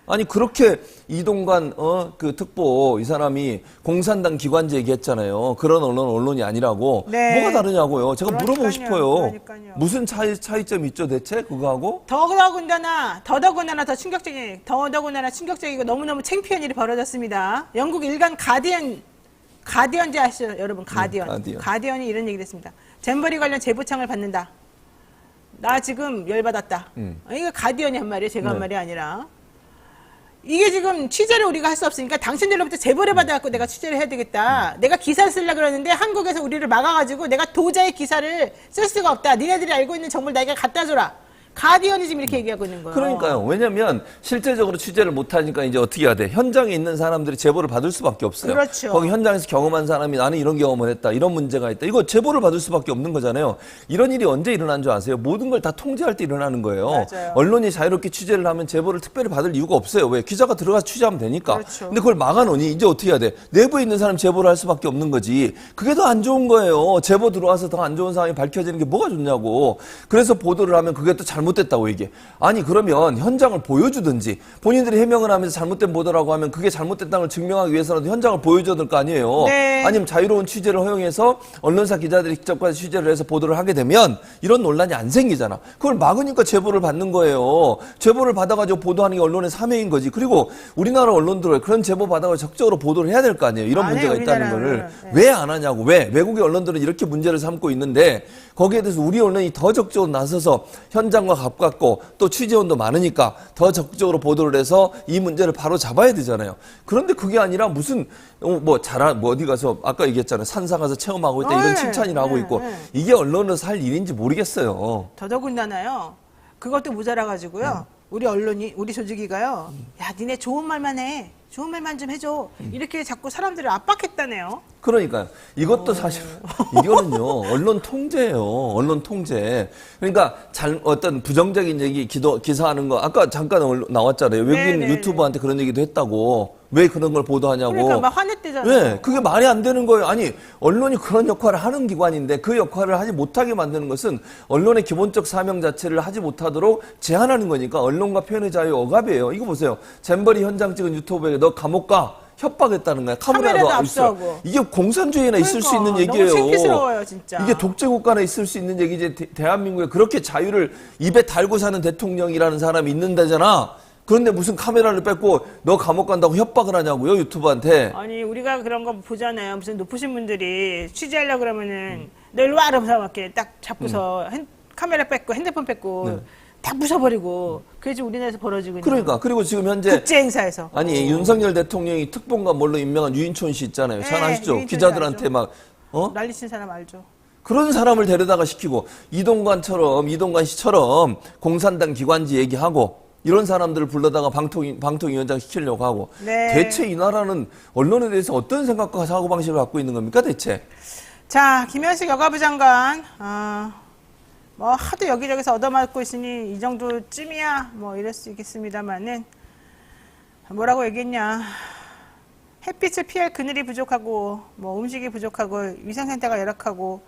아니 그렇게 이동관 그 특보 이 사람이 공산당 기관지 얘기했잖아요. 그런 언론이 아니라고. 네. 뭐가 다르냐고요. 제가 물어보고 그러니까요. 싶어요. 그러니까요. 무슨 차이점이 있죠 대체 그거하고? 더더군다나 더 충격적이고 너무너무 창피한 일이 벌어졌습니다. 영국 일간 가디언지 아시죠 여러분? 가디언. 가디언이 이런 얘기를 했습니다. 잼버리 관련 제보창을 받는다. 나 지금 열받았다. 이거 가디언이 한 말이에요. 제가 한 네. 말이 아니라. 이게 지금 취재를 우리가 할 수 없으니까 당신들로부터 제보를 받아갖고 내가 취재를 해야 되겠다. 내가 기사를 쓰려고 그러는데 한국에서 우리를 막아가지고 내가 도저히 기사를 쓸 수가 없다. 니네들이 알고 있는 정보를 나에게 갖다 줘라. 가디언이 지금 이렇게 얘기하고 있는 거예요. 그러니까요. 왜냐면 실제적으로 취재를 못하니까 이제 어떻게 해야 돼? 현장에 있는 사람들이 제보를 받을 수밖에 없어요. 그렇죠. 거기 현장에서 경험한 사람이 나는 이런 경험을 했다. 이런 문제가 있다. 이거 제보를 받을 수밖에 없는 거잖아요. 이런 일이 언제 일어난 줄 아세요? 모든 걸 다 통제할 때 일어나는 거예요. 맞아요. 언론이 자유롭게 취재를 하면 제보를 특별히 받을 이유가 없어요. 왜? 기자가 들어가서 취재하면 되니까. 그렇죠. 근데 그걸 막아놓으니 이제 어떻게 해야 돼? 내부에 있는 사람 제보를 할 수밖에 없는 거지. 그게 더 안 좋은 거예요. 제보 들어와서 더 안 좋은 상황이 밝혀지는 게 뭐가 좋냐고. 그래서 보도를 하면 그게 또 잘못됐다고 얘기해. 아니 그러면 현장을 보여주든지 본인들이 해명을 하면서 잘못된 보도라고 하면 그게 잘못됐다는 걸 증명하기 위해서라도 현장을 보여줘야 될 거 아니에요. 네. 아니면 자유로운 취재를 허용해서 언론사 기자들이 직접 가서 취재를 해서 보도를 하게 되면 이런 논란이 안 생기잖아. 그걸 막으니까 제보를 받는 거예요. 제보를 받아가지고 보도하는 게 언론의 사명인 거지. 그리고 우리나라 언론들은 그런 제보 받아가지고 적극적으로 보도를 해야 될 거 아니에요. 이런 안 해요, 문제가 있다는 우리나라는. 거를 네. 왜 안 하냐고. 왜? 외국의 언론들은 이렇게 문제를 삼고 있는데 거기에 대해서 우리 언론이 더 적극적으로 나서서 현장과 가깝고 또 취재원도 많으니까 더 적극적으로 보도를 해서 이 문제를 바로 잡아야 되잖아요. 그런데 그게 아니라 무슨 어디 가서 아까 얘기했잖아요. 산사 가서 체험하고 있다 이런 네, 칭찬이 나오고 네, 있고 네. 이게 언론에서 할 일인지 모르겠어요. 더더군다나요. 그것도 모자라가지고요. 우리 언론이, 우리 조직이가요. 야, 니네 좋은 말만 해. 좋은 말만 좀 해줘. 이렇게 자꾸 사람들을 압박했다네요. 그러니까요. 이것도 사실 이거는요 언론 통제예요. 언론 통제. 그러니까 어떤 부정적인 얘기 기사하는 거 아까 잠깐 나왔잖아요. 외국인 네네. 유튜버한테 그런 얘기도 했다고. 왜 그런 걸 보도하냐고. 그러니까 막 화냈대잖아요. 네, 그게 말이 안 되는 거예요. 아니 언론이 그런 역할을 하는 기관인데 그 역할을 하지 못하게 만드는 것은 언론의 기본적 사명 자체를 하지 못하도록 제한하는 거니까 언론과 표현의 자유 억압이에요. 이거 보세요. 잼버리 현장 찍은 유튜버에게 너 감옥 가. 협박했다는 거야. 카메라도 카메라도 압수하고. 있어. 이게 공산주의나 있을 수 있는 그러니까, 얘기예요. 너무 창피스러워요, 진짜. 이게 독재 국가나 있을 수 있는 얘기지. 대한민국에 그렇게 자유를 입에 달고 사는 대통령이라는 사람이 있는데잖아. 그런데 무슨 카메라를 뺏고 너 감옥 간다고 협박을 하냐고요, 유튜브한테. 아니, 우리가 그런 거 보잖아요. 무슨 높으신 분들이 취재하려고 그러면은 너 일로 와! 이러면서 막 이렇게 딱 잡고서 카메라 뺏고 핸드폰 뺏고 다 부숴버리고 그래서 우리나라에서 벌어지고 있는 그러니까. 그리고 지금 현재 국제 행사에서. 아니 윤석열 대통령이 특보가 뭘로 임명한 유인촌 씨 있잖아요. 잘 네, 아시죠? 유인촌 기자들한테 알죠. 막 난리 친 사람 알죠. 그런 사람을 데려다가 시키고 이동관 씨처럼 공산당 기관지 얘기하고 이런 사람들을 불러다가 방통위원장 시키려고 하고 네. 대체 이 나라는 언론에 대해서 어떤 생각과 사고방식을 갖고 있는 겁니까 대체? 자, 김현식 여가부 장관, 뭐 하도 여기저기서 얻어맞고 있으니 이 정도쯤이야 뭐 이럴 수 있겠습니다만은 뭐라고 얘기했냐. 햇빛을 피할 그늘이 부족하고 뭐 음식이 부족하고 위생상태가 열악하고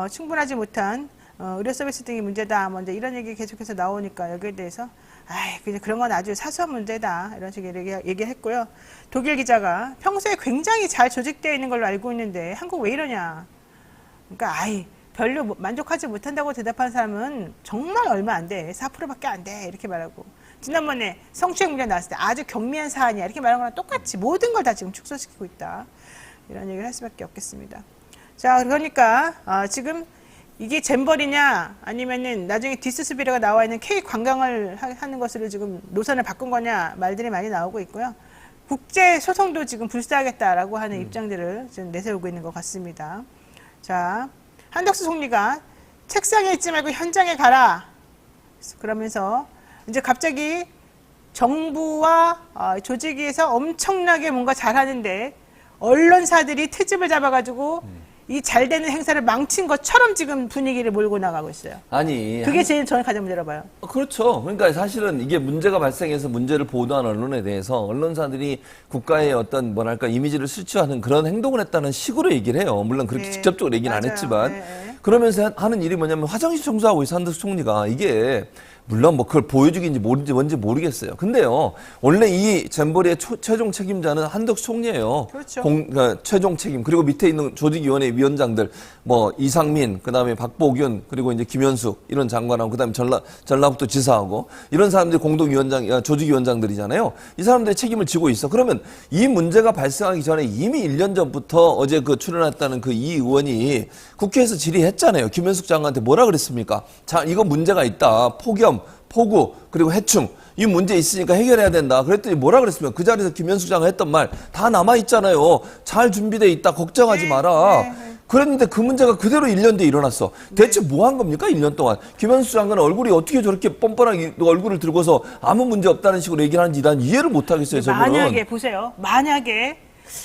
충분하지 못한 의료 서비스 등이 문제다. 먼저 이런 얘기 계속해서 나오니까 여기에 대해서 그냥 그런 건 아주 사소한 문제다. 이런 식의 얘기를 했고요. 독일 기자가 평소에 굉장히 잘 조직되어 있는 걸로 알고 있는데 한국 왜 이러냐. 그러니까 별로 만족하지 못한다고 대답한 사람은 정말 얼마 안 돼. 4%밖에 안 돼. 이렇게 말하고. 지난번에 성추행 문제 나왔을 때 아주 경미한 사안이야. 이렇게 말한 거랑 똑같이 모든 걸 다 지금 축소시키고 있다. 이런 얘기를 할 수밖에 없겠습니다. 자, 그러니까 지금 이게 잼버리냐 아니면은 나중에 디스스비르가 나와 있는 K 관광을 하는 것으로 지금 노선을 바꾼 거냐 말들이 많이 나오고 있고요. 국제 소송도 지금 불사하겠다라고 하는 입장들을 지금 내세우고 있는 것 같습니다. 자, 한덕수 총리가 책상에 있지 말고 현장에 가라. 그러면서 이제 갑자기 정부와 조직위에서 엄청나게 뭔가 잘하는데 언론사들이 트집을 잡아가지고 이 잘 되는 행사를 망친 것처럼 지금 분위기를 몰고 나가고 있어요. 아니 그게 제일 저는 가장 문제라 봐요. 그렇죠. 그러니까 사실은 이게 문제가 발생해서 문제를 보도한 언론에 대해서 언론사들이 국가의 어떤 뭐랄까 이미지를 실추하는 그런 행동을 했다는 식으로 얘기를 해요. 물론 그렇게 네, 직접적으로 얘기는 안 맞아요. 했지만 네. 그러면서 하는 일이 뭐냐면 화장실 청소하고 있어 한덕수 총리가. 이게 물론 뭐 그걸 보여주기인지 뭔지 모르겠어요. 근데요, 원래 이 잼버리의 최종 책임자는 한덕수 총리예요. 그렇죠. 그러니까 최종 책임. 그리고 밑에 있는 조직위원회 위원장들, 뭐 이상민, 그다음에 박보균, 그리고 이제 김현숙 이런 장관하고 그다음에 전라북도 지사하고 이런 사람들이 공동위원장, 조직위원장들이잖아요. 이 사람들이 책임을 지고 있어. 그러면 이 문제가 발생하기 전에 이미 1년 전부터 어제 출연했다는 그 이 의원이 국회에서 질의했잖아요. 김현숙 장관한테 뭐라 그랬습니까? 자, 이거 문제가 있다. 폭염, 폭우, 그리고 해충. 이 문제 있으니까 해결해야 된다. 그랬더니 뭐라 그랬습니까? 그 자리에서 김현숙 장관 했던 말 다 남아있잖아요. 잘 준비돼 있다. 걱정하지 마라. 그랬는데 그 문제가 그대로 1년 뒤에 일어났어. 대체 뭐 한 겁니까? 1년 동안. 김현숙 장관은 얼굴이 어떻게 저렇게 뻔뻔하게 얼굴을 들고서 아무 문제 없다는 식으로 얘기를 하는지 난 이해를 못 하겠어요. 저분은. 만약에 보세요. 만약에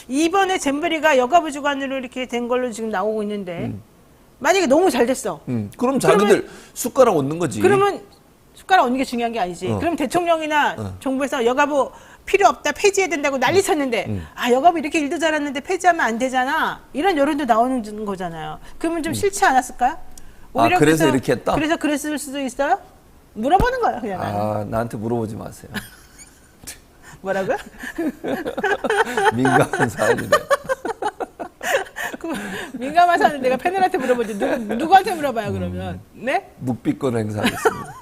이번에 잼버리가 여가부 주관으로 이렇게 된 걸로 지금 나오고 있는데 만약에 너무 잘 됐어. 그럼 자기들 숟가락 얹는 거지. 그러면 숟가락 얹는 게 중요한 게 아니지. 그럼 대통령이나 정부에서 여가부 필요 없다, 폐지해야 된다고 난리 쳤는데 여가부 이렇게 일도 잘하는데 폐지하면 안 되잖아. 이런 여론도 나오는 거잖아요. 그러면 좀 싫지 않았을까요? 오히려 그래서 이렇게 했다? 그래서 그랬을 수도 있어요? 물어보는 거예요, 그냥. 나는. 아, 나한테 물어보지 마세요. 뭐라고요? 민감한 사안이네. 그 민감한 사안은 내가 팬들한테 물어보지. 누구한테 물어봐요, 그러면? 네? 묵비권 행사하겠습니다.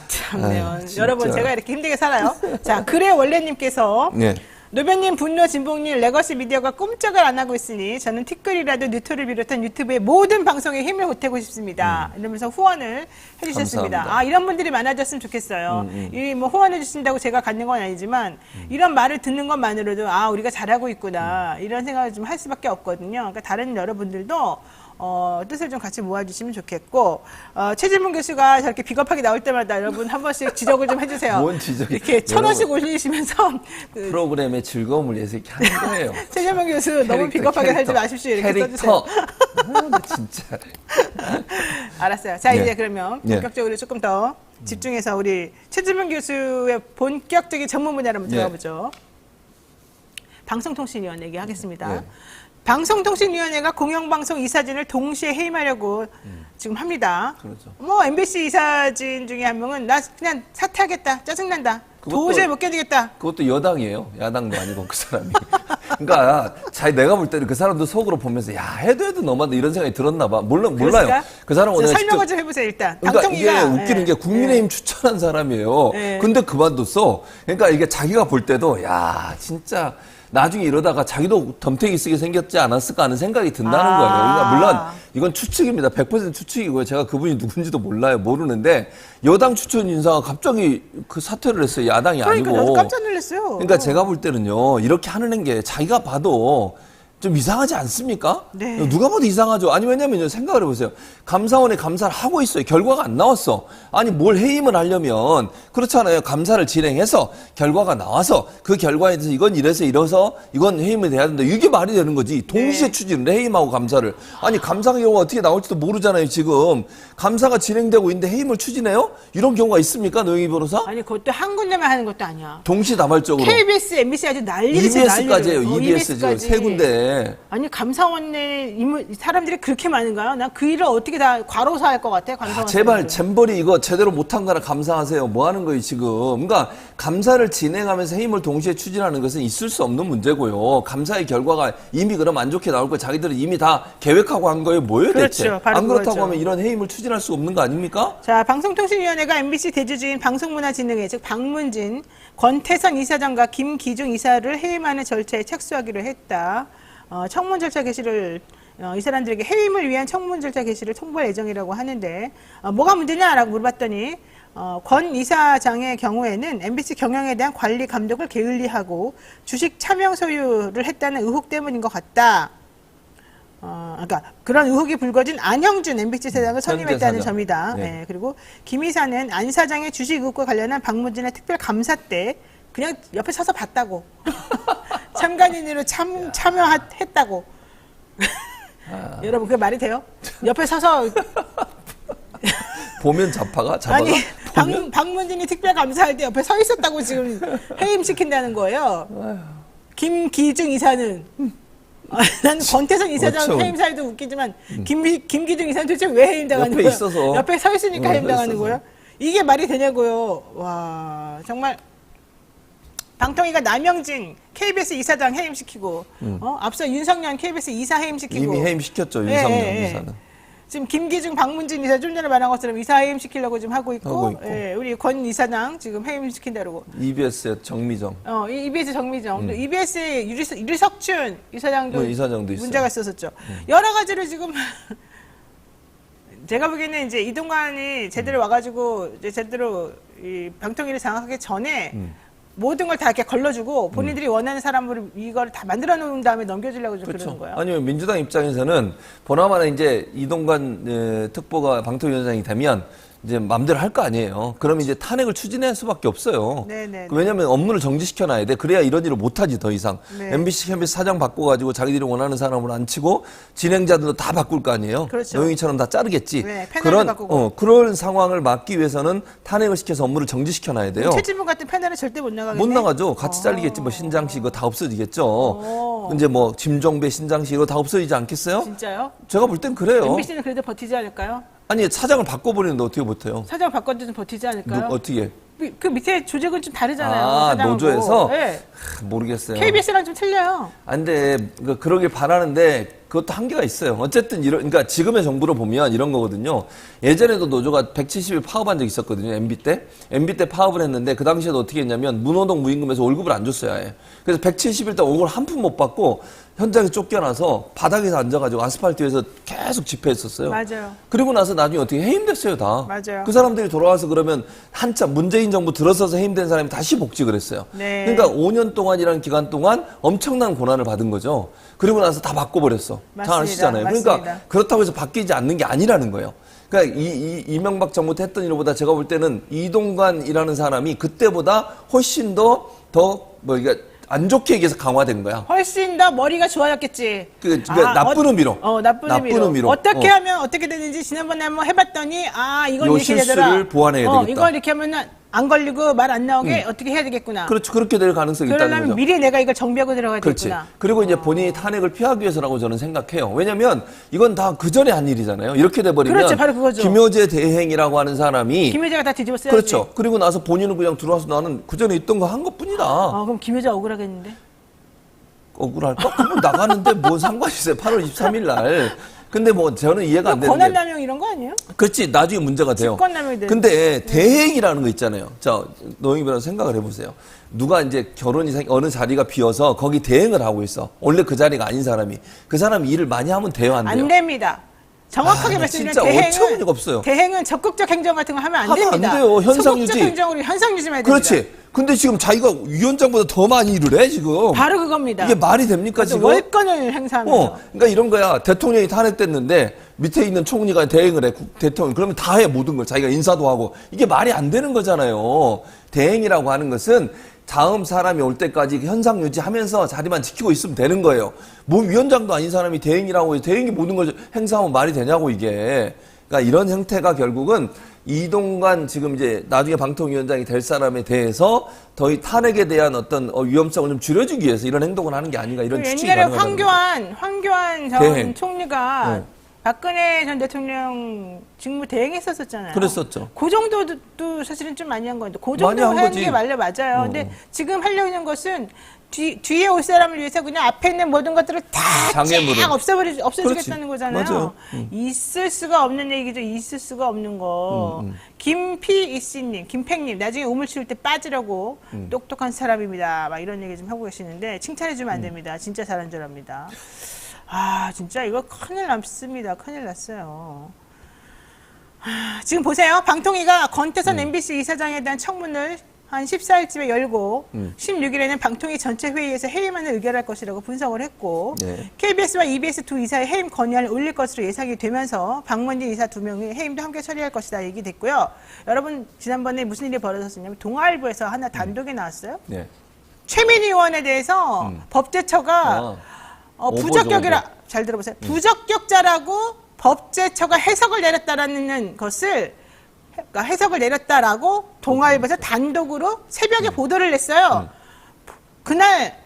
참네요. 아유, 진짜. 여러분, 제가 이렇게 힘들게 살아요. 자, 그래 원래님께서 네. 노변님, 분노, 진봉님, 레거시 미디어가 꼼짝을 안 하고 있으니 저는 티끌이라도 뉴토를 비롯한 유튜브의 모든 방송에 힘을 보태고 싶습니다. 이러면서 후원을 해주셨습니다. 감사합니다. 아, 이런 분들이 많아졌으면 좋겠어요. 이 뭐 후원해 주신다고 제가 갖는 건 아니지만 이런 말을 듣는 것만으로도 아, 우리가 잘하고 있구나 이런 생각을 좀 할 수밖에 없거든요. 그러니까 다른 여러분들도 뜻을 좀 같이 모아주시면 좋겠고, 최진문 교수가 저렇게 비겁하게 나올 때마다 여러분 한 번씩 지적을 좀 해주세요. 뭔 지적이- 이렇게 1,000원씩 올리시면서, 그 프로그램의 즐거움을 위해서 이렇게 하는 거예요. 최진문 교수 너무 비겁하게 살지 마십시오. 이렇게 써주세요. 나 진짜. 알았어요. 자, 네. 이제 그러면 네. 본격적으로 조금 더 집중해서 우리 최진문 교수의 본격적인 전문 분야로 한번 네. 들어가보죠. 방송통신위원 얘기하겠습니다. 네. 방송통신위원회가 공영방송 이사진을 동시에 해임하려고 지금 합니다. 그렇죠. 뭐 MBC 이사진 중에 한 명은 나 그냥 사퇴하겠다, 짜증난다, 그것도- 도저히 못 견디겠다. 그것도 여당이에요. 야당도 아니고 그 사람이. 그러니까 내가 볼 때는 그 사람도 속으로 보면서 야 해도 너무한다 이런 생각이 들었나 봐. 몰라요. 그렇습니까? 그 사람은 자, 내가 설명을 직접 좀 해보세요 일단. 그러니까 이게 방통위가 웃기는 게 국민의힘 추천한 사람이에요. 예. 근데 그만뒀어. 그러니까 이게 자기가 볼 때도 야 진짜 나중에 이러다가 자기도 덤태기 쓰게 생겼지 않았을까 하는 생각이 든다는 아. 거예요. 그러니까 물론 이건 추측입니다. 100% 추측이고요. 제가 그분이 누군지도 몰라요. 모르는데 여당 추천 인사가 갑자기 그 사퇴를 했어요. 야당이 그러니까 아니고. 저도 깜짝 놀랐어요. 그러니까 제가 볼 때는요. 이렇게 하는 게 자기가 봐도 좀 이상하지 않습니까? 네. 누가 봐도 이상하죠. 아니 왜냐면요. 생각을 해보세요. 감사원에 감사를 하고 있어요. 결과가 안 나왔어. 아니 뭘 해임을 하려면 그렇잖아요. 감사를 진행해서 결과가 나와서 그 결과에 대해서 이건 이래서 이래서 이건 해임이 돼야 된다. 이게 말이 되는 거지. 동시에 네. 추진을 해, 해임하고 감사를. 아니 감사 결과가 어떻게 나올지도 모르잖아요. 지금 감사가 진행되고 있는데 해임을 추진해요? 이런 경우가 있습니까? 노영희 변호사? 아니 그것도 한 군데만 하는 것도 아니야. 동시다발적으로. KBS, MBC 아주 난리를 쳐, EBS까지예요. 난리를. EBS 지금 EBS까지. 세 군데. 아니 감사원에 사람들이 그렇게 많은가요? 난 그 일을 어떻게 다 과로사할 것 같아. 감사원 제발 사람들. 잼버리 이거 제대로 못한 거나 감사하세요. 뭐 하는 거예요 지금. 그러니까 감사를 진행하면서 해임을 동시에 추진하는 것은 있을 수 없는 문제고요. 감사의 결과가 이미 그럼 안 좋게 나올 거 자기들은 이미 다 계획하고 한 거예요. 뭐예요 대체. 그렇죠. 바로 안 그렇다고 그거죠. 하면 이런 해임을 추진할 수 없는 거 아닙니까? 자, 방송통신위원회가 MBC 대주주인 방송문화진흥회 즉 방문진 권태선 이사장과 김기중 이사를 해임하는 절차에 착수하기로 했다. 청문 절차 개시를 이 사람들에게 해임을 위한 청문 절차 개시를 통보할 예정이라고 하는데 뭐가 문제냐라고 물어봤더니 권 이사장의 경우에는 MBC 경영에 대한 관리 감독을 게을리하고 주식 차명 소유를 했다는 의혹 때문인 것 같다. 그러니까 그런 의혹이 불거진 안형준 MBC 사장을 선임했다는 현재 사장. 점이다. 네. 네, 그리고 김 이사는 안 사장의 주식 의혹과 관련한 방문진의 특별 감사 때 그냥 옆에 서서 봤다고. 참관인으로 참여했다고. 여러분 그게 말이 돼요? 옆에 서서 보면 잡아가? 아니 보면? 방문진이 특별 감사할 때 옆에 서 있었다고 지금 해임시킨다는 거예요. 김기중 이사는 난 권태선 이사장 어쩜. 해임 사유도 웃기지만 김기중 이사는 도대체 왜 해임당하는 옆에 거예요? 있어서. 옆에 서 있으니까 서 해임당하는 있어서. 거예요? 이게 말이 되냐고요? 와 정말 방통위가 남영진 KBS 이사장 해임시키고 앞서 윤석열 KBS 이사 해임시키고 이미 해임시켰죠. 예, 윤석열 예, 예. 이사는. 지금 김기중 방문진 이사 좀 전에 말한 것처럼 이사 해임시키려고 지금 하고 있고, 하고 있고. 예, 우리 권 이사장 지금 해임시킨다 그러고 EBS의 정미정. EBS 정미정, 또 EBS의 유석춘 이사장도 이사장도 있어요. 문제가 있었었죠. 여러 가지로 지금 제가 보기에는 이제 이동관이 제대로 와가지고 이제 제대로 이 방통위를 장악하기 전에 모든 걸 다 이렇게 걸러주고 본인들이 원하는 사람으로 이걸 다 만들어 놓은 다음에 넘겨주려고 좀 그러는 거예요. 아니면 민주당 입장에서는 보나마나 이제 이동관 특보가 방통위원장이 되면 이제 마음대로 할 거 아니에요. 그럼 이제 탄핵을 추진할 수밖에 없어요. 네네. 왜냐하면 업무를 정지시켜놔야 돼. 그래야 이런 일을 못하지 더 이상. 네. MBC 캠비스 사장 바꿔가지고 자기들이 원하는 사람을 안 치고 진행자들도 다 바꿀 거 아니에요. 그렇죠. 노영희처럼 다 자르겠지. 네, 패널도 바꾸고. 그런 상황을 막기 위해서는 탄핵을 시켜서 업무를 정지시켜놔야 돼요. 최진문 같은 패널은 절대 못 나가겠네. 못 나가죠. 같이 잘리겠지. 뭐 신장식 이거 다 없어지겠죠. 오. 이제 뭐 짐종배 신장식 이거 다 없어지지 않겠어요? 진짜요? 제가 볼 땐 그래요. MBC는 그래도 버티지 않을까요? 아니 차장을 바꿔버리는데 어떻게 못해요? 사장 바꿔도 좀 버티지 않을까요? 어떻게? 그 밑에 조직은 좀 다르잖아요. 아, 사장하고. 노조에서? 네. 모르겠어요. KBS랑 좀 틀려요. 아, 근데 그러길 바라는데 그것도 한계가 있어요. 어쨌든 그러니까 지금의 정부를 보면 이런 거거든요. 예전에도 노조가 170일 파업한 적이 있었거든요. MB 때. MB 때 파업을 했는데 그 당시에도 어떻게 했냐면 무노동 무임금에서 월급을 안 줬어요. 아예. 그래서 170일 동안 월급을 한 푼 못 받고 현장에 쫓겨나서 바닥에서 앉아가지고 아스팔트 위에서 계속 집회했었어요. 맞아요. 그리고 나서 나중에 어떻게 해임됐어요, 다. 맞아요. 그 사람들이 돌아와서 그러면 한참 문재인 정부 들어서서 해임된 사람이 다시 복직을 했어요. 네. 그러니까 5년 동안이라는 기간 동안 엄청난 고난을 받은 거죠. 그리고 나서 다 바꿔버렸어. 맞습니다. 다 아시잖아요. 맞습니다. 그러니까 그렇다고 해서 바뀌지 않는 게 아니라는 거예요. 그러니까 이명박 정부 때 했던 일보다 제가 볼 때는 이동관이라는 사람이 그때보다 훨씬 이게 안 좋게 얘기해서 강화된 거야. 훨씬 더 머리가 좋아졌겠지. 그러니까 나쁜 의미로. 나쁜 의미로. 어떻게 어. 하면 어떻게 되는지 지난번에 한번 해봤더니 이건 요 이렇게 되더라. 실수를 보완해야 되겠다. 이걸 이렇게 하면은 안 걸리고 말 안 나오게 어떻게 해야 되겠구나. 그렇죠. 그렇게 될 가능성이 있다는 그러려면 거죠. 미리 내가 이걸 정비하고 들어가야 그렇지. 되겠구나. 그리고 이제 본인이 탄핵을 피하기 위해서라고 저는 생각해요. 왜냐면 이건 다 그 전에 한 일이잖아요. 이렇게 돼버리면 그렇죠. 바로 그거죠. 김효재 대행이라고 하는 사람이 김효재가 다 뒤집었어야지. 그렇죠. 그리고 나서 본인은 그냥 들어와서 나는 그 전에 있던 거 한 것뿐이다. 그럼 김효재 억울하겠는데? 억울할까? 그럼 나가는데 뭔 상관이 있어요. 8월 23일 날. 근데 뭐 저는 이해가 안 되는 게 권한남용 이런 거 아니에요? 그렇지. 나중에 문제가 돼요. 직권남용이 되는 근데 대행이라는 거 있잖아요. 자, 노영희 변호사 생각을 해보세요. 누가 이제 어느 자리가 비어서 거기 대행을 하고 있어. 원래 그 자리가 아닌 사람이. 그 사람이 일을 많이 하면 돼요, 안 돼요? 안 됩니다. 정확하게 말씀드리면 진짜 어처구니가 없어요. 대행은 적극적 행정 같은 거 하면 안 하면 됩니다. 안 돼요. 현상유지. 소극적 행정으로 현상유지만 해야 됩니다. 그렇지. 근데 지금 자기가 위원장보다 더 많이 일을 해, 지금. 바로 그겁니다. 이게 말이 됩니까, 지금? 월권을 행사하면서. 그러니까 이런 거야. 대통령이 탄핵됐는데 밑에 있는 총리가 대행을 해, 대통령. 그러면 다 해, 모든 걸. 자기가 인사도 하고. 이게 말이 안 되는 거잖아요. 대행이라고 하는 것은 다음 사람이 올 때까지 현상 유지하면서 자리만 지키고 있으면 되는 거예요. 뭐 위원장도 아닌 사람이 대행이라고 해서 대행이 모든 걸 행사하면 말이 되냐고, 이게. 그러니까 이런 형태가 결국은 이동관 지금 이제 나중에 방통위원장이 될 사람에 대해서 더 탄핵에 대한 어떤 위험성을 좀 줄여주기 위해서 이런 행동을 하는 게 아닌가 이런 추측이 옛날에 가능하다는 황교안 전 대행. 총리가 네. 박근혜 전 대통령 직무 대행했었잖아요. 그랬었죠. 그 정도도 사실은 좀 많이 한 건데, 그 많이 정도 한 하는 거지. 게 맞아요. 근데 지금 하려는 것은 뒤에 올 사람을 위해서 그냥 앞에 있는 모든 것들을 다 장애물을. 쫙 없애주겠다는 그렇지. 거잖아요. 맞아요. 있을 수가 없는 얘기죠. 있을 수가 없는 거. 김PEC님, 김팽님, 나중에 우물 치울 때 빠지라고 똑똑한 사람입니다. 막 이런 얘기 좀 하고 계시는데 칭찬해주면 안 됩니다. 진짜 잘한 줄 압니다. 진짜 이거 큰일 났습니다. 큰일 났어요. 지금 보세요. 방통위가 권태선 MBC 이사장에 대한 청문을 한 14일쯤에 열고 16일에는 방통위 전체 회의에서 해임안을 의결할 것이라고 분석을 했고 네. KBS와 EBS 두 이사의 해임 건의안을 올릴 것으로 예상이 되면서 박문진 이사 2명의 해임도 함께 처리할 것이다 얘기됐고요. 여러분 지난번에 무슨 일이 벌어졌었냐면 동아일보에서 하나 단독에 나왔어요. 네. 최민희 의원에 대해서 법제처가 부적격이라 잘 들어보세요. 부적격자라고 법제처가 해석을 내렸다라는 것을 그러니까 해석을 내렸다라고 동아일보에서 단독으로 새벽에 보도를 냈어요. 그날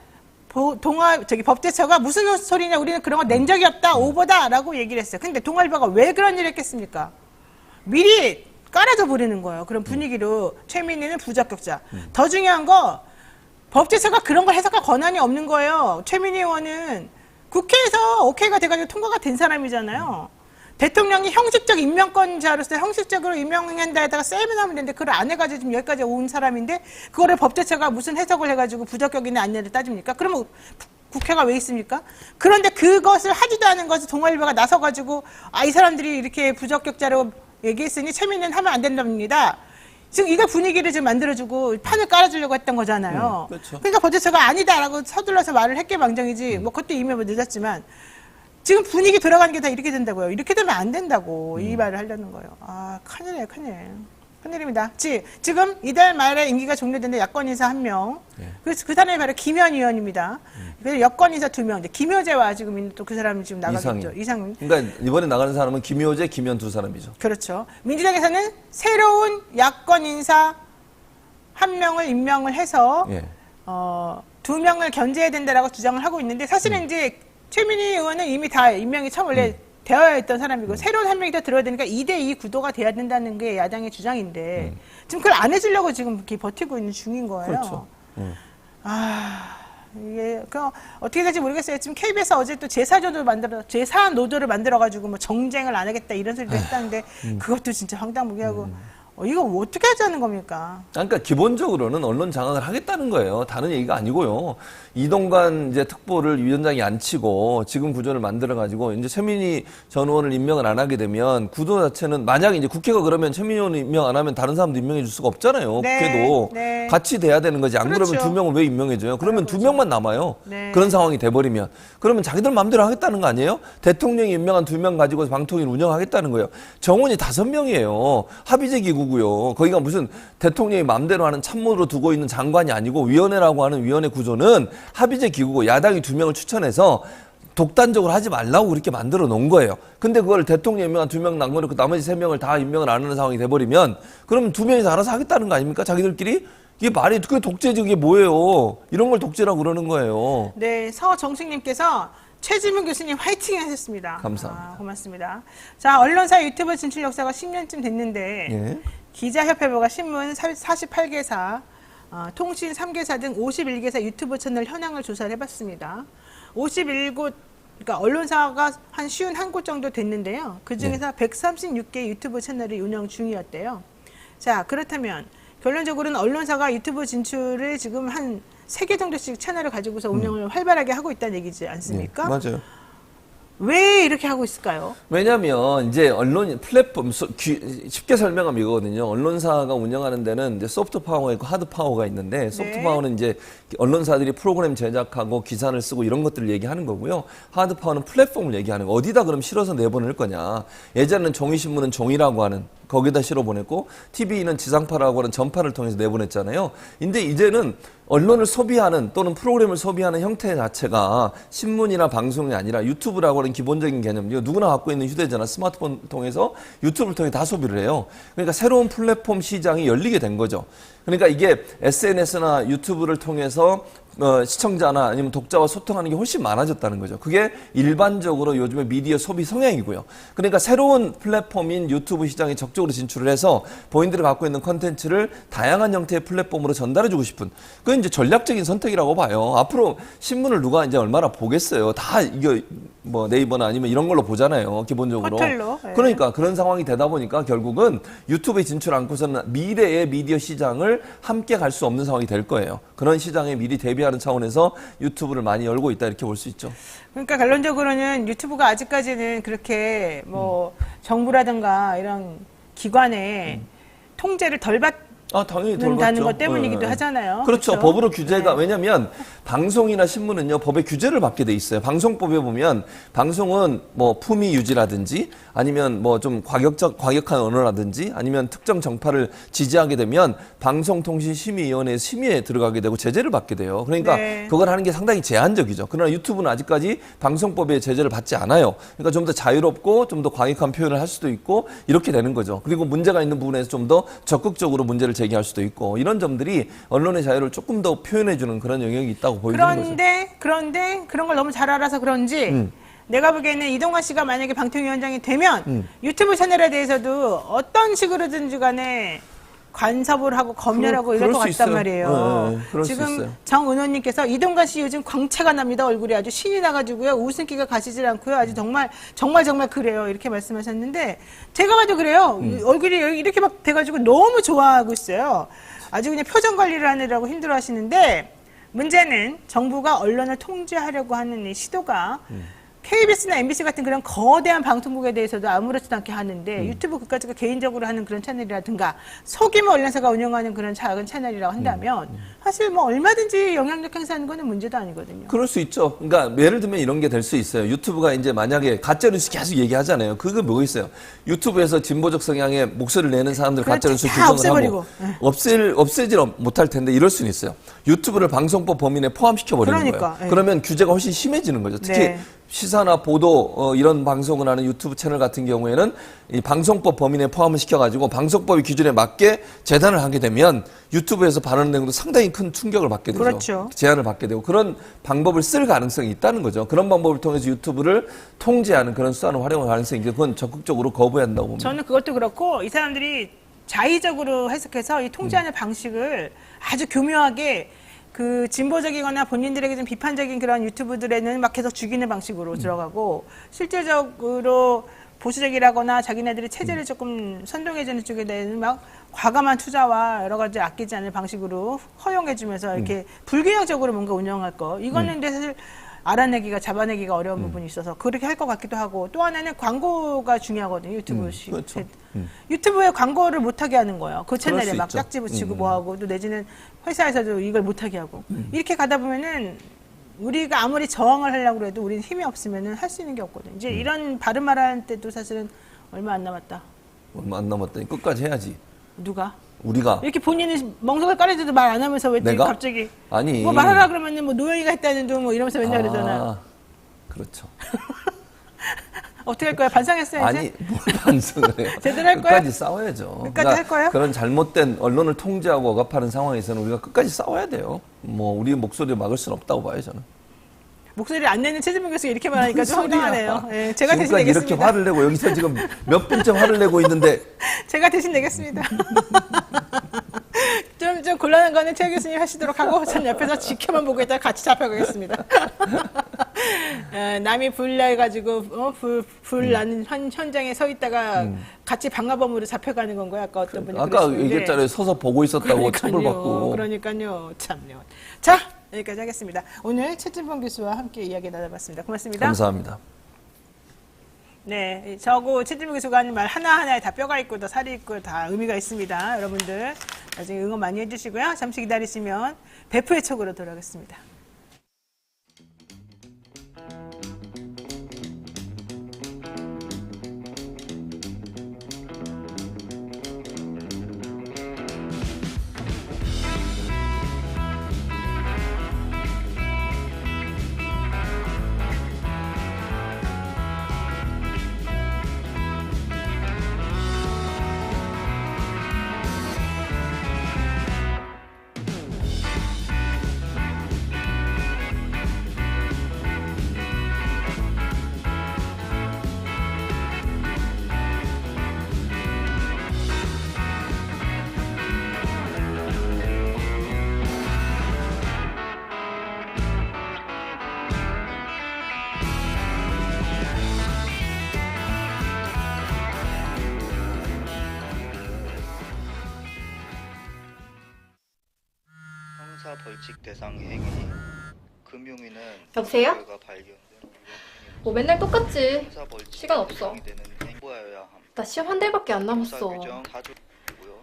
법제처가 무슨 소리냐 우리는 그런 거 낸 적이 없다 오보다라고 얘기를 했어요. 근데 동아일보가 왜 그런 일을 했겠습니까? 미리 깔아줘 버리는 거예요. 그런 분위기로 최민희는 부적격자. 더 중요한 거 법제처가 그런 걸 해석할 권한이 없는 거예요. 최민희 의원은 국회에서 오케이가 돼가지고 통과가 된 사람이잖아요. 대통령이 형식적 임명권자로서 형식적으로 임명한다에다가 세면하면 되는데 그걸 안 해가지고 지금 여기까지 온 사람인데 그거를 법제처가 무슨 해석을 해가지고 부적격이냐 아니냐를 따집니까? 그러면 국회가 왜 있습니까? 그런데 그것을 하지도 않은 것을 동아일보가 나서가지고 이 사람들이 이렇게 부적격자로 얘기했으니 최민희는 하면 안 된답니다. 지금 이거 분위기를 좀 만들어주고 판을 깔아주려고 했던 거잖아요. 그렇죠. 그러니까 법제처가 아니다라고 서둘러서 말을 했게망정이지 뭐 그것도 이미 늦었지만 지금 분위기 들어가는 게 다 이렇게 된다고요. 이렇게 되면 안 된다고 이 말을 하려는 거예요. 큰일이에요, 큰일. 큰일입니다. 지금 이달 말에 임기가 종료되는데 야권 인사 1명. 그래서 그 사람이 바로 김현 의원입니다. 그래서 여권 인사 2명. 김효재와 지금 또 그 사람이 지금 나가겠죠. 이상민. 그러니까 이번에 나가는 사람은 김효재, 김현 두 사람이죠. 그렇죠. 민주당에서는 새로운 야권 인사 1명을 임명을 해서 2명을 견제해야 된다라고 주장을 하고 있는데 사실은 이제 최민희 의원은 이미 다 임명이 원래 되어 있던 사람이고 새로운 한 명이 더 들어야 되니까 2대2 구도가 돼야 된다는 게 야당의 주장인데 지금 그걸 안 해주려고 지금 이렇게 버티고 있는 중인 거예요. 그렇죠. 이게 어떻게 될지 모르겠어요. 지금 KBS 어제 또 제사 노조를 만들어가지고 뭐 정쟁을 안 하겠다 이런 소리도 했다는데 그것도 진짜 황당무계하고 이거 어떻게 하자는 겁니까? 그러니까 기본적으로는 언론 장악을 하겠다는 거예요. 다른 얘기가 아니고요. 이동관 이제 특보를 위원장이 안 치고 지금 구조를 만들어 가지고 이제 최민희 전 의원을 임명을 안 하게 되면 구도 자체는 만약에 이제 국회가 그러면 최민희 의원을 임명 안 하면 다른 사람도 임명해 줄 수가 없잖아요. 네, 국회도 네. 같이 돼야 되는 거지. 안 그렇죠. 그러면 두 명은 왜 임명해줘요? 그러면 두 명만 남아요. 네. 그런 상황이 돼버리면 그러면 자기들 마음대로 하겠다는 거 아니에요? 대통령이 임명한 2명 가지고 방통위를 운영하겠다는 거예요. 정원이 5명이에요. 합의제 기구고요. 거기가 무슨 대통령이 마음대로 하는 참모로 두고 있는 장관이 아니고 위원회라고 하는 위원회 구조는 합의제 기구고 야당이 2명을 추천해서 독단적으로 하지 말라고 그렇게 만들어 놓은 거예요. 근데 그걸 대통령 임명한 2명 남겨놓고 나머지 3명을 다 임명을 안 하는 상황이 돼버리면 그러면 2명이 다 알아서 하겠다는 거 아닙니까? 자기들끼리? 이게 말이 그게 독재지 그게 뭐예요? 이런 걸 독재라고 그러는 거예요. 네, 서정식님께서 최지문 교수님 화이팅 하셨습니다. 감사합니다. 고맙습니다. 자, 언론사 유튜브 진출 역사가 10년쯤 됐는데 예. 기자협회보가 신문 48개사, 통신 3개사 등 51개사 유튜브 채널 현황을 조사를 해봤습니다. 51곳, 그러니까 언론사가 한 51곳 정도 됐는데요. 그 중에서 136개 유튜브 채널이 운영 중이었대요. 자, 그렇다면 결론적으로는 언론사가 유튜브 진출을 지금 한 3개 정도씩 채널을 가지고서 운영을 활발하게 하고 있다는 얘기지 않습니까? 맞아요. 왜 이렇게 하고 있을까요? 왜냐하면 이제 언론 플랫폼 쉽게 설명하면 이거거든요. 언론사가 운영하는 데는 이제 소프트 파워가 있고 하드 파워가 있는데 소프트 네. 파워는 이제 언론사들이 프로그램 제작하고 기사를 쓰고 이런 것들을 얘기하는 거고요. 하드 파워는 플랫폼을 얘기하는 거. 어디다 그럼 실어서 내보낼 거냐. 예전에는 종이신문은 종이라고 하는 거기다 실어 보냈고 TV는 지상파라고 하는 전파를 통해서 내보냈잖아요. 근데 이제는 언론을 소비하는 또는 프로그램을 소비하는 형태 자체가 신문이나 방송이 아니라 유튜브라고 하는 기본적인 개념. 이거 누구나 갖고 있는 휴대전화, 스마트폰 통해서 유튜브를 통해 다 소비를 해요. 그러니까 새로운 플랫폼 시장이 열리게 된 거죠. 그러니까 이게 SNS나 유튜브를 통해서 시청자나 아니면 독자와 소통하는 게 훨씬 많아졌다는 거죠. 그게 일반적으로 요즘의 미디어 소비 성향이고요. 그러니까 새로운 플랫폼인 유튜브 시장에 적극적으로 진출을 해서 본인들이 갖고 있는 콘텐츠를 다양한 형태의 플랫폼으로 전달해주고 싶은 그건 이제 전략적인 선택이라고 봐요. 앞으로 신문을 누가 이제 얼마나 보겠어요. 다 이거 뭐 네이버나 아니면 이런 걸로 보잖아요. 기본적으로. 호텔로. 네. 그러니까 그런 상황이 되다 보니까 결국은 유튜브에 진출 않고서는 미래의 미디어 시장을 함께 갈 수 없는 상황이 될 거예요. 그런 시장에 미리 대비하는 차원에서 유튜브를 많이 열고 있다 이렇게 볼 수 있죠. 그러니까 결론적으로는 유튜브가 아직까지는 그렇게 뭐 정부라든가 이런 기관의 통제를 덜 당연히 받는다는 돌봤죠. 것 때문이기도 네. 하잖아요. 그렇죠. 그렇죠? 법으로 규제가 네. 왜냐하면 방송이나 신문은요 법의 규제를 받게 돼 있어요. 방송법에 보면 방송은 뭐 품위 유지라든지 아니면 뭐 좀 과격한 언어라든지 아니면 특정 정파를 지지하게 되면 방송통신심의위원회 심의에 들어가게 되고 제재를 받게 돼요. 그러니까 네. 그걸 하는 게 상당히 제한적이죠. 그러나 유튜브는 아직까지 방송법의 제재를 받지 않아요. 그러니까 좀 더 자유롭고 좀 더 과격한 표현을 할 수도 있고 이렇게 되는 거죠. 그리고 문제가 있는 부분에서 좀 더 적극적으로 문제를 제기할 수도 있고 이런 점들이 언론의 자유를 조금 더 표현해주는 그런 영역이 있다고 보이는 거죠. 그런데 그런 걸 너무 잘 알아서 그런지 내가 보기에는 이동관 씨가 만약에 방통위원장이 되면 유튜브 채널에 대해서도 어떤 식으로든지 간에 간섭을 하고 검열하고 이럴 그럴 것 수 같단 있어요. 말이에요. 네, 그럴 수 지금 있어요. 정은호님께서 이동관 씨 요즘 광채가 납니다. 얼굴이 아주 신이 나가지고요. 웃음기가 가시질 않고요. 아주 정말 그래요. 이렇게 말씀하셨는데 제가 봐도 그래요. 얼굴이 이렇게 막 돼가지고 너무 좋아하고 있어요. 아주 그냥 표정 관리를 하느라고 힘들어하시는데 문제는 정부가 언론을 통제하려고 하는 이 시도가 KBS나 MBC 같은 그런 거대한 방송국에 대해서도 아무렇지도 않게 하는데 유튜브 그까지가 개인적으로 하는 그런 채널이라든가 소규모 언론사가 운영하는 그런 작은 채널이라고 한다면 사실 뭐 얼마든지 영향력 행사하는 거는 문제도 아니거든요. 그럴 수 있죠. 그러니까 예를 들면 이런 게 될 수 있어요. 유튜브가 이제 만약에 가짜뉴스 계속 얘기하잖아요. 그거 뭐 있어요? 유튜브에서 진보적 성향의 목소리를 내는 사람들 그렇죠. 가짜뉴스 다 규정을 없애버리고. 하고 없애지 못할 텐데 이럴 수는 있어요. 유튜브를 방송법 범위에 포함시켜 버리는 그러니까, 거예요. 예. 그러면 규제가 훨씬 심해지는 거죠. 특히 네. 시사나 보도 이런 방송을 하는 유튜브 채널 같은 경우에는 이 방송법 범위에 포함을 시켜가지고 방송법의 기준에 맞게 재단을 하게 되면 유튜브에서 발언 내용도 상당히 큰 큰 충격을 받게 되죠. 그렇죠. 제한을 받게 되고 그런 방법을 쓸 가능성이 있다는 거죠. 그런 방법을 통해서 유튜브를 통제하는 그런 수단을 활용할 가능성이 있는데 그건 적극적으로 거부해야 한다고 봅니다. 저는 그것도 그렇고 이 사람들이 자의적으로 해석해서 이 통제하는 방식을 아주 교묘하게 그 진보적이거나 본인들에게 좀 비판적인 그런 유튜브들에는 막 계속 죽이는 방식으로 들어가고 실질적으로 보수적이라거나 자기네들이 체제를 조금 선동해주는 쪽에 대해서는 막 과감한 투자와 여러 가지 아끼지 않을 방식으로 허용해주면서 이렇게 불균형적으로 뭔가 운영할 거. 이거는 근데 사실 알아내기가 잡아내기가 어려운 부분이 있어서 그렇게 할 것 같기도 하고 또 하나는 광고가 중요하거든요. 유튜브식. 그렇죠. 유튜브에 광고를 못하게 하는 거예요. 그 채널에 수 막 있죠. 짝지 붙이고 뭐하고 또 내지는 회사에서도 이걸 못하게 하고 이렇게 가다 보면은 우리가 아무리 저항을 하려고 해도 우리는 힘이 없으면은 할 수 있는 게 없거든. 이제 이런 바른 말 할 때도 사실은 얼마 안 남았다. 얼마 안 남았다니 끝까지 해야지. 누가? 우리가 이렇게 본인은 멍석을 깔아줘도 말 안 하면서 왜 내가? 네. 갑자기 아니 뭐 말하라 그러면은 뭐 노영이가 했다는 둥 뭐 이러면서 맨날 그러잖아. 그렇죠. 어떻게 할 거야? 반성했어야지. 아니 뭘 반성을 해요. 제대로 할 거야? 끝까지 싸워야죠. 끝까지 할 거예요? 그런 잘못된 언론을 통제하고 억압하는 상황에서는 우리가 끝까지 싸워야 돼요. 뭐 우리의 목소리를 막을 수는 없다고 봐요 저는. 목소리를 안 내는 최진봉 교수가 이렇게 말하니까 좀 황당하네요. 예, 제가 대신 지금까지 내겠습니다. 이렇게 화를 내고 여기서 지금 몇 분째 화를 내고 있는데 제가 대신 내겠습니다. 좀 곤란한 거는 최 교수님 하시도록 하고 전 옆에서 지켜만 보고 있다가 같이 잡혀가겠습니다. 남이 불나가지고 불 나는 현장에 서 있다가 같이 방화범으로 잡혀가는 건가요? 아까 어떤 분이 아까 그랬었는데. 얘기했잖아요. 서서 보고 있었다고 처벌받고. 그러니까요. 참요. 자, 여기까지 하겠습니다. 오늘 최진봉 교수와 함께 이야기 나눠봤습니다. 고맙습니다. 감사합니다. 네, 저거 최진봉 교수가 하는 말 하나하나에 다 뼈가 있고 다 살이 있고 다 의미가 있습니다. 여러분들 나중에 응원 많이 해주시고요. 잠시 기다리시면 배프의 촉으로 돌아오겠습니다. 형사 벌칙 대상 행위 금융위는 여보세요? 결과 발견된 뭐 맨날 똑같지. 형사 벌칙 시간 없어. 대상이 되는 행보하여야 함. 나 시험 한 달밖에 안 남았어. 형사 규정 4조고요.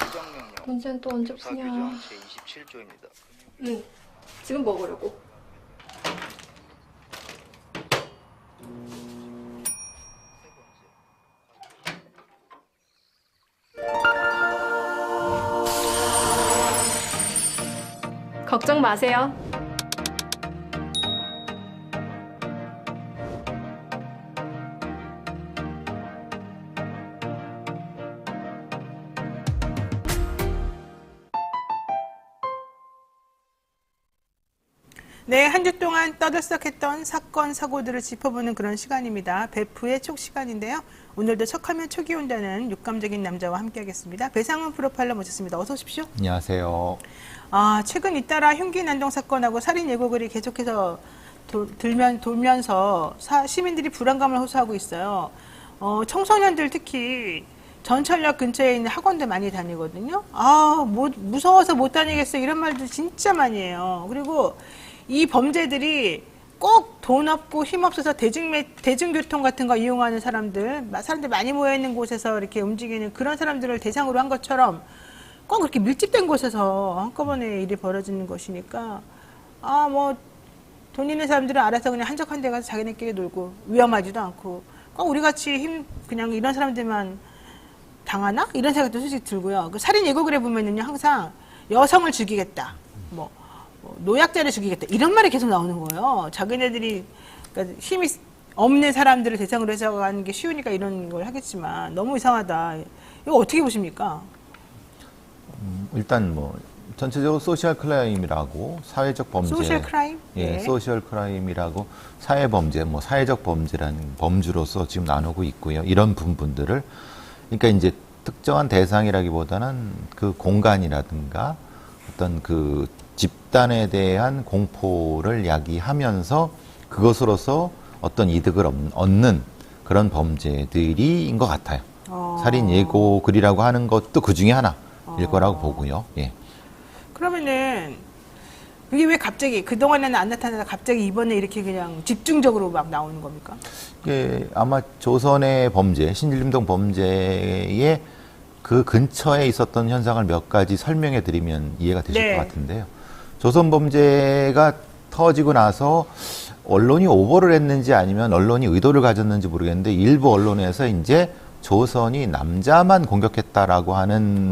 시정명령 문제는 또 언제 형사 푸냐. 규정 제27조입니다. 응. 지금 먹으려고. 걱정 마세요. 네, 한 주 동안 떠들썩했던 사건, 사고들을 짚어보는 그런 시간입니다. 배프의 촉 시간인데요. 오늘도 척하면 촉이 온다는 육감적인 남자와 함께하겠습니다. 배상훈 프로파일러 모셨습니다. 어서 오십시오. 안녕하세요. 최근 잇따라 흉기 난동 사건하고 살인 예고글이 계속해서 돌면서 시민들이 불안감을 호소하고 있어요. 청소년들 특히 전철역 근처에 있는 학원들 많이 다니거든요. 무서워서 못 다니겠어 이런 말도 진짜 많이 해요. 그리고 이 범죄들이 꼭 돈 없고 힘 없어서 대중교통 같은 거 이용하는 사람들 많이 모여있는 곳에서 이렇게 움직이는 그런 사람들을 대상으로 한 것처럼 꼭 그렇게 밀집된 곳에서 한꺼번에 일이 벌어지는 것이니까 돈 있는 사람들은 알아서 그냥 한적한 데 가서 자기네끼리 놀고 위험하지도 않고 꼭 우리같이 그냥 이런 사람들만 당하나? 이런 생각도 솔직히 들고요. 그 살인 예고글에 보면은요 항상 여성을 죽이겠다 노약자를 죽이겠다 이런 말이 계속 나오는 거예요. 자기네들이 그러니까 힘이 없는 사람들을 대상으로 해서 하는 게 쉬우니까 이런 걸 하겠지만 너무 이상하다. 이거 어떻게 보십니까? 일단 전체적으로 소셜 크라임이라고 사회적 범죄, 소셜 크라임? 예, 네. 소셜 크라임이라고 사회 범죄, 뭐 사회적 범죄라는 범주로서 지금 나누고 있고요. 이런 부분들을 그러니까 이제 특정한 대상이라기보다는 그 공간이라든가 어떤 그 집단에 대한 공포를 야기하면서 그것으로서 어떤 이득을 얻는 그런 범죄들이인 것 같아요. 살인 예고글이라고 하는 것도 그 중에 하나일 거라고 보고요. 예. 그러면은 이게 왜 갑자기 그동안에는 안 나타나다 갑자기 이번에 이렇게 그냥 집중적으로 막 나오는 겁니까? 이게 아마 조선의 범죄, 신길림동 범죄의 그 근처에 있었던 현상을 몇 가지 설명해 드리면 이해가 되실 네. 것 같은데요. 조선 범죄가 터지고 나서 언론이 오보를 했는지 아니면 언론이 의도를 가졌는지 모르겠는데 일부 언론에서 이제 조선이 남자만 공격했다라고 하는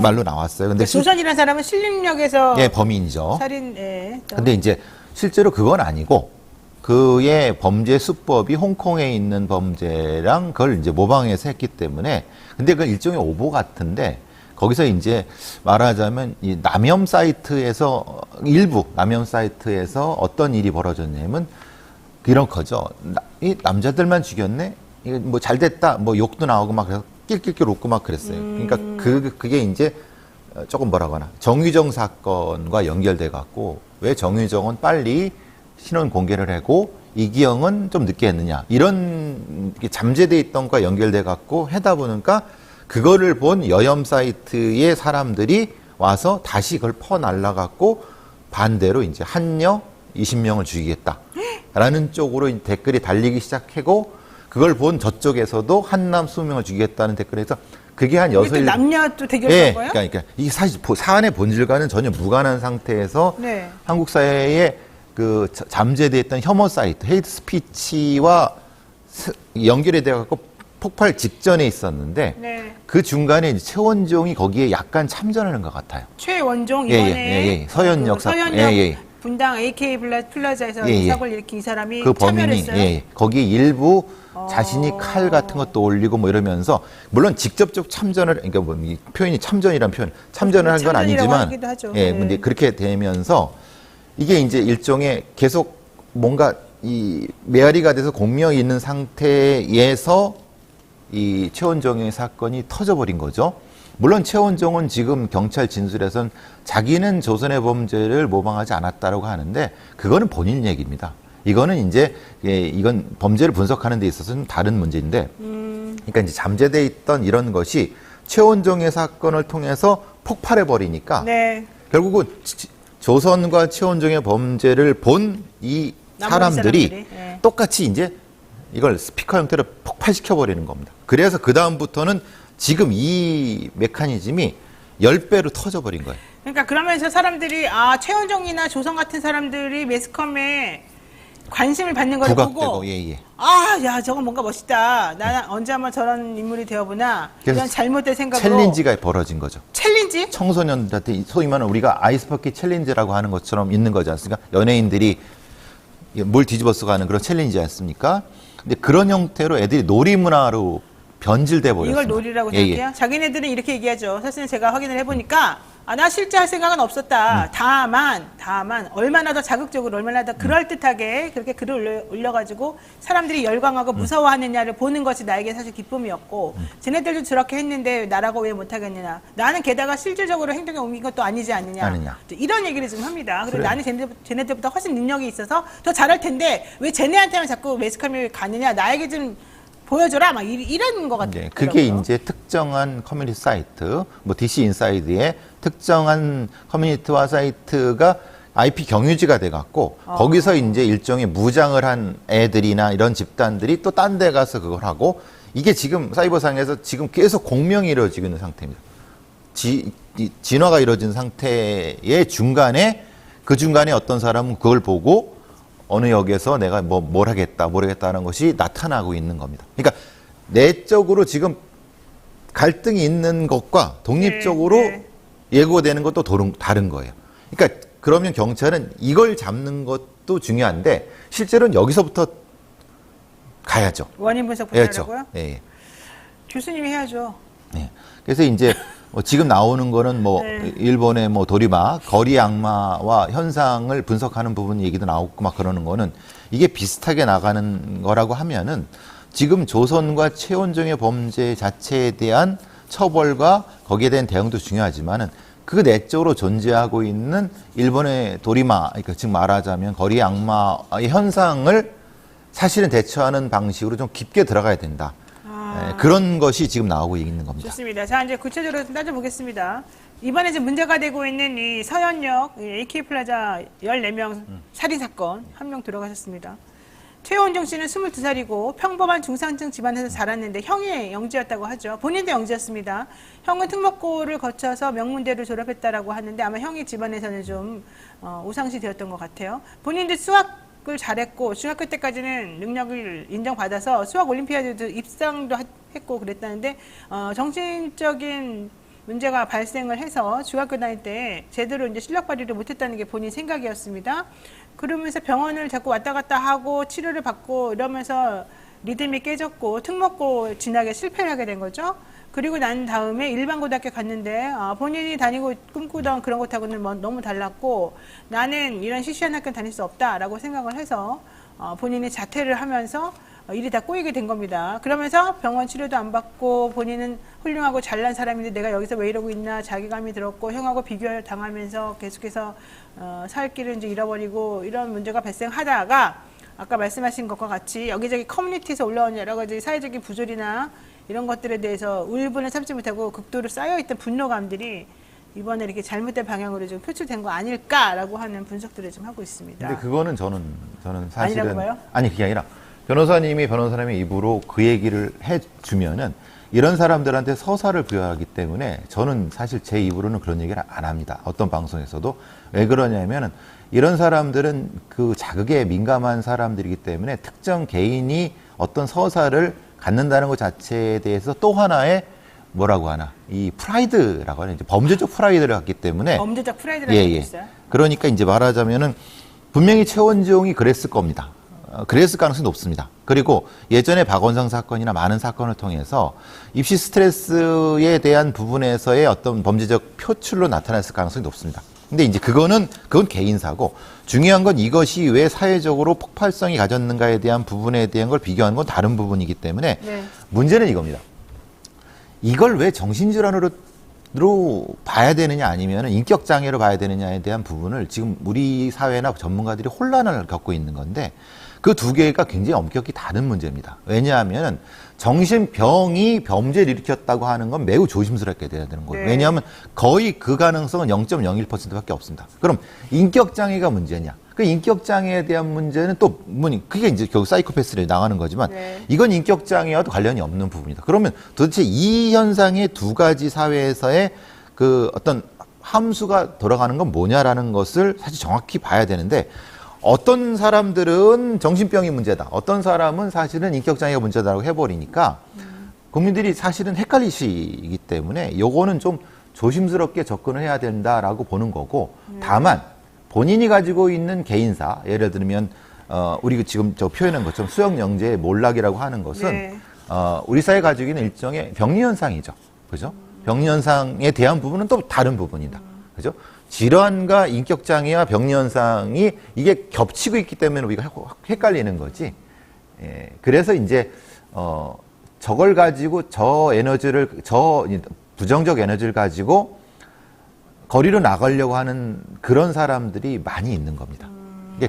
말로 나왔어요. 근데 조선이라는 사람은 신림역에서 예, 범인이죠. 살인, 예. 근데 이제 실제로 그건 아니고 그의 범죄 수법이 홍콩에 있는 범죄랑 그걸 이제 모방해서 했기 때문에 근데 그 일종의 오보 같은데 거기서 이제 말하자면 이 남혐 사이트에서 일부 남혐 사이트에서 어떤 일이 벌어졌냐면 이런 거죠. 이 남자들만 죽였네? 이거 뭐 잘 됐다. 뭐 욕도 나오고 막 그래서 낄낄낄 웃고 막 그랬어요. 그러니까 그게 이제 조금 뭐라고 하나 정유정 사건과 연결돼 갖고 왜 정유정은 빨리 신원 공개를 하고 이기영은 좀 늦게 했느냐 이런 잠재돼 있던 것과 연결돼 갖고 하다 보니까 그거를 본 여혐 사이트의 사람들이 와서 다시 그걸 퍼날라 갖고 반대로 이제 한여 20명을 죽이겠다라는 쪽으로 댓글이 달리기 시작하고 그걸 본 저쪽에서도 한남 20명을 죽이겠다는 댓글에서 그게 한 이게 또 남녀 또 대결한 예, 거예요? 그러니까 이게 사실 사안의 본질과는 전혀 무관한 상태에서 네. 한국 사회에 그 잠재되어 있던 혐오 사이트, 헤이트 스피치와 연결이 되어 갖고 폭발 직전에 있었는데 네. 그 중간에 이제 최원종이 거기에 약간 참전하는 것 같아요. 최원종 예, 이번에 예. 서현역 사건. 서현역 예. 분당 AK 플라자에서 예. 이 사고를 일으킨 이 사람이 그 범인이 참여했어요. 거기에 일부 자신이 칼 같은 것도 올리고 뭐 이러면서 물론 직접적 참전을 그러니까 뭐 이 표현이 참전이란 표현 참전을 한 건 참전이라고 아니지만 하기도 하죠. 예, 네. 근데 그렇게 되면서 이게 이제 일종의 계속 뭔가 이 메아리가 돼서 공명이 있는 상태에서 이 최원종의 사건이 터져버린 거죠. 물론 최원종은 지금 경찰 진술에선 자기는 조선의 범죄를 모방하지 않았다라고 하는데 그거는 본인 얘기입니다. 이거는 이제 이건 범죄를 분석하는 데 있어서는 다른 문제인데 그러니까 이제 잠재돼 있던 이런 것이 최원종의 사건을 통해서 폭발해 버리니까 네. 결국은 조선과 최원종의 범죄를 본 이 사람들이 예. 똑같이 이제 이걸 스피커 형태로 폭발시켜 버리는 겁니다. 그래서 그 다음부터는 지금 이 메커니즘이 10배로 터져 버린 거예요. 그러니까 그러면서 사람들이 최원종이나 조선 같은 사람들이 매스컴에 관심을 받는 걸 보고 부각되고 예. 야 저건 뭔가 멋있다. 나는 언제 한번 저런 인물이 되어보나 그래서 이런 잘못된 생각으로 챌린지가 벌어진 거죠. 챌린지? 청소년들한테 소위 말하는 우리가 아이스버킷 챌린지라고 하는 것처럼 있는 거지 않습니까? 연예인들이 뭘 뒤집어서 가는 그런 챌린지지 않습니까? 근데 그런 형태로 애들이 놀이 문화로 변질돼 버렸습니다. 이걸 놀이라고 생각해요? 자기네들은 이렇게 얘기하죠. 사실 제가 확인을 해보니까 나 실제 할 생각은 없었다. 다만 얼마나 더 자극적으로 얼마나 더 그럴듯하게 그렇게 글을 올려가지고 사람들이 열광하고 무서워하느냐를 보는 것이 나에게 사실 기쁨이었고 쟤네들도 저렇게 했는데 나라고 왜 못하겠느냐. 나는 게다가 실질적으로 행동에 옮긴 것도 아니지 않느냐. 이런 얘기를 좀 합니다. 그리고 나는 쟤네들보다 훨씬 능력이 있어서 더 잘할 텐데 왜 쟤네한테만 자꾸 매스컴이 가느냐. 나에게 좀 보여줘라 막 이런 것 같아요. 네, 그게 이제 특정한 커뮤니티 사이트, 뭐 DC 인사이드의 특정한 커뮤니티와 사이트가 IP 경유지가 돼 갖고 거기서 이제 일종의 무장을 한 애들이나 이런 집단들이 또 딴 데 가서 그걸 하고 이게 지금 사이버상에서 지금 계속 공명이 이루어지고 있는 상태입니다. 진화가 이루어진 상태의 중간에 그 중간에 어떤 사람은 그걸 보고 어느 역에서 내가 뭘 하겠다, 모르겠다는 것이 나타나고 있는 겁니다. 그러니까 내적으로 지금 갈등이 있는 것과 독립적으로 예고되는 것도 다른 거예요. 그러니까 그러면 경찰은 이걸 잡는 것도 중요한데 실제로는 여기서부터 가야죠. 원인 분석부터 하라고요? 예. 교수님이 해야죠. 네. 그래서 이제 지금 나오는 거는 뭐 네. 일본의 뭐 도리마, 거리 악마와 현상을 분석하는 부분 얘기도 나오고 막 그러는 거는 이게 비슷하게 나가는 거라고 하면은 지금 조선과 최원종의 범죄 자체에 대한 처벌과 거기에 대한 대응도 중요하지만은 그 내적으로 존재하고 있는 일본의 도리마, 그러니까 즉 말하자면 거리 악마의 현상을 사실은 대처하는 방식으로 좀 깊게 들어가야 된다. 그런 것이 지금 나오고 있는 겁니다. 좋습니다. 자, 이제 구체적으로 좀 따져보겠습니다. 이번에 지금 문제가 되고 있는 이 서현역 AK 플라자 14명 살인 사건, 한 명 들어가셨습니다. 최원종 씨는 22살이고 평범한 중산층 집안에서 자랐는데 형이 영지였다고 하죠. 본인도 영지였습니다. 형은 특목고를 거쳐서 명문대를 졸업했다라고 하는데 아마 형이 집안에서는 좀 우상시 되었던 것 같아요. 본인도 수학을 잘했고 중학교 때까지는 능력을 인정받아서 수학 올림피아드도 입상도 했고 그랬다는데 정신적인 문제가 발생을 해서 중학교 다닐 때 제대로 이제 실력 발휘를 못했다는 게 본인 생각이었습니다. 그러면서 병원을 자꾸 왔다 갔다 하고 치료를 받고 이러면서 리듬이 깨졌고 특목고 진학에 실패를 하게 된 거죠. 그리고 난 다음에 일반고등학교 갔는데 본인이 다니고 꿈꾸던 그런 것하고는 너무 달랐고 나는 이런 시시한 학교 다닐 수 없다라고 생각을 해서 본인이 자퇴를 하면서 일이 다 꼬이게 된 겁니다. 그러면서 병원 치료도 안 받고 본인은 훌륭하고 잘난 사람인데 내가 여기서 왜 이러고 있나 자괴감이 들었고 형하고 비교를 당하면서 계속해서 살 길을 이제 잃어버리고 이런 문제가 발생하다가 아까 말씀하신 것과 같이 여기저기 커뮤니티에서 올라온 여러 가지 사회적인 부조리나 이런 것들에 대해서 울분을 참지 못하고 극도로 쌓여있던 분노감들이 이번에 이렇게 잘못된 방향으로 좀 표출된 거 아닐까라고 하는 분석들을 좀 하고 있습니다. 근데 그거는 저는 사실은 아니라고 봐요? 아니 그게 아니라 변호사님의 입으로 그 얘기를 해주면은 이런 사람들한테 서사를 부여하기 때문에 저는 사실 제 입으로는 그런 얘기를 안 합니다. 어떤 방송에서도. 왜 그러냐면은 이런 사람들은 그 자극에 민감한 사람들이기 때문에 특정 개인이 어떤 서사를 갖는다는 것 자체에 대해서 또 하나의 뭐라고 하나 이 프라이드라고 하는 이제 범죄적 프라이드를 갖기 때문에 범죄적 프라이드라는 게 있어요? 그러니까 이제 말하자면은 분명히 최원종이 그랬을 겁니다. 그랬을 가능성이 높습니다. 그리고 예전에 박원상 사건이나 많은 사건을 통해서 입시 스트레스에 대한 부분에서의 어떤 범죄적 표출로 나타났을 가능성이 높습니다. 근데 이제 그건 개인사고 중요한 건 이것이 왜 사회적으로 폭발성이 가졌는가에 대한 부분에 대한 걸 비교하는 건 다른 부분이기 때문에 문제는 이겁니다. 이걸 왜 정신질환으로 봐야 되느냐 아니면 인격장애로 봐야 되느냐에 대한 부분을 지금 우리 사회나 전문가들이 혼란을 겪고 있는 건데 그 두 개가 굉장히 엄격히 다른 문제입니다. 왜냐하면 정신병이 범죄를 일으켰다고 하는 건 매우 조심스럽게 돼야 되는 거예요. 왜냐하면 거의 그 가능성은 0.01%밖에 없습니다. 그럼 인격장애가 문제냐? 그 인격장애에 대한 문제는 또 그게 이제 결국 사이코패스로 나가는 거지만 이건 인격장애와도 관련이 없는 부분이다. 그러면 도대체 이 현상의 두 가지 사회에서의 그 어떤 함수가 돌아가는 건 뭐냐라는 것을 사실 정확히 봐야 되는데 어떤 사람들은 정신병이 문제다. 어떤 사람은 사실은 인격장애가 문제다라고 해버리니까 국민들이 사실은 헷갈리시기 때문에 요거는 좀 조심스럽게 접근을 해야 된다라고 보는 거고 다만 본인이 가지고 있는 개인사, 예를 들면 우리 지금 저 표현한 것처럼 수영영재의 몰락이라고 하는 것은 우리 사회 가지고 있는 일종의 병리현상이죠. 그죠? 병리현상에 대한 부분은 또 다른 부분이다. 그죠? 질환과 인격장애와 병리현상이 이게 겹치고 있기 때문에 우리가 헷갈리는 거지. 그래서 이제 저걸 가지고 저 부정적 에너지를 가지고 거리로 나가려고 하는 그런 사람들이 많이 있는 겁니다.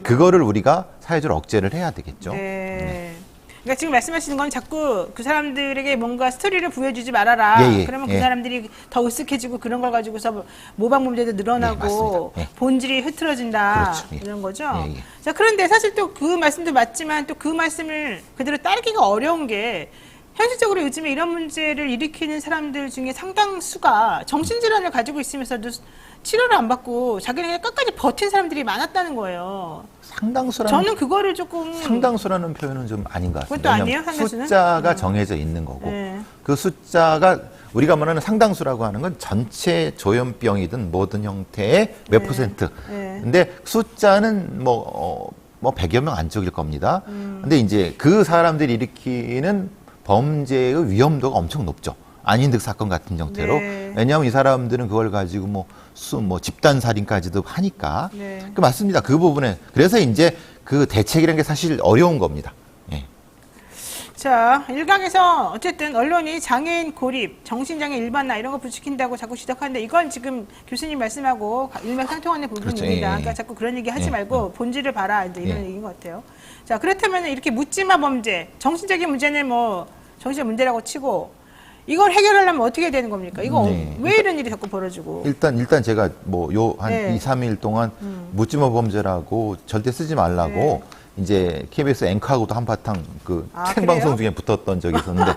그거를 우리가 사회적으로 억제를 해야 되겠죠. 그러니까 지금 말씀하시는 건 자꾸 그 사람들에게 뭔가 스토리를 부여주지 말아라. 그러면 그 사람들이 더 으쓱해지고 그런 걸 가지고서 모방 범죄도 늘어나고 본질이 흐트러진다. 이런 거죠. 자, 그런데 사실 또 그 말씀도 맞지만 또 그 말씀을 그대로 따르기가 어려운 게 현실적으로 요즘에 이런 문제를 일으키는 사람들 중에 상당수가 정신질환을 가지고 있으면서도 치료를 안 받고 자기네가 끝까지 버틴 사람들이 많았다는 거예요. 저는 그거를 조금 상당수라는 표현은 좀 아닌 것 같습니다. 그것도 아니에요? 상당수는? 숫자가 정해져 있는 거고 그 숫자가 우리가 말하는 상당수라고 하는 건 전체 조현병이든 모든 형태의 몇 퍼센트. 근데 숫자는 뭐 100여 명 안쪽일 겁니다. 근데 이제 그 사람들이 일으키는 범죄의 위험도가 엄청 높죠. 아닌 듯 사건 같은 형태로. 네. 왜냐하면 이 사람들은 그걸 가지고 뭐 집단 살인까지도 하니까. 네. 그 맞습니다. 그 부분에. 그래서 이제 그 대책이라는 게 사실 어려운 겁니다. 예. 자, 일각에서 어쨌든 언론이 장애인 고립, 정신장애 일반화 이런 거 부추긴다고 자꾸 지적하는데 이건 지금 교수님 말씀하고 일맥상통하는 부분입니다. 그렇죠. 예. 그러니까 자꾸 그런 얘기 하지 예. 말고 본질을 봐라 이제 이런 예. 얘기인 것 같아요. 자, 그렇다면 이렇게 묻지마 범죄, 정신적인 문제는 뭐 정신적 문제라고 치고 이걸 해결하려면 어떻게 해야 되는 겁니까? 이거 네. 왜 이런 일이 자꾸 벌어지고? 일단 제가 뭐 한 네. 2, 3일 동안 묻지마 범죄라고 절대 쓰지 말라고 네. 이제 KBS 앵커하고도 한바탕 그 아, 생방송 그래요? 중에 붙었던 적이 있었는데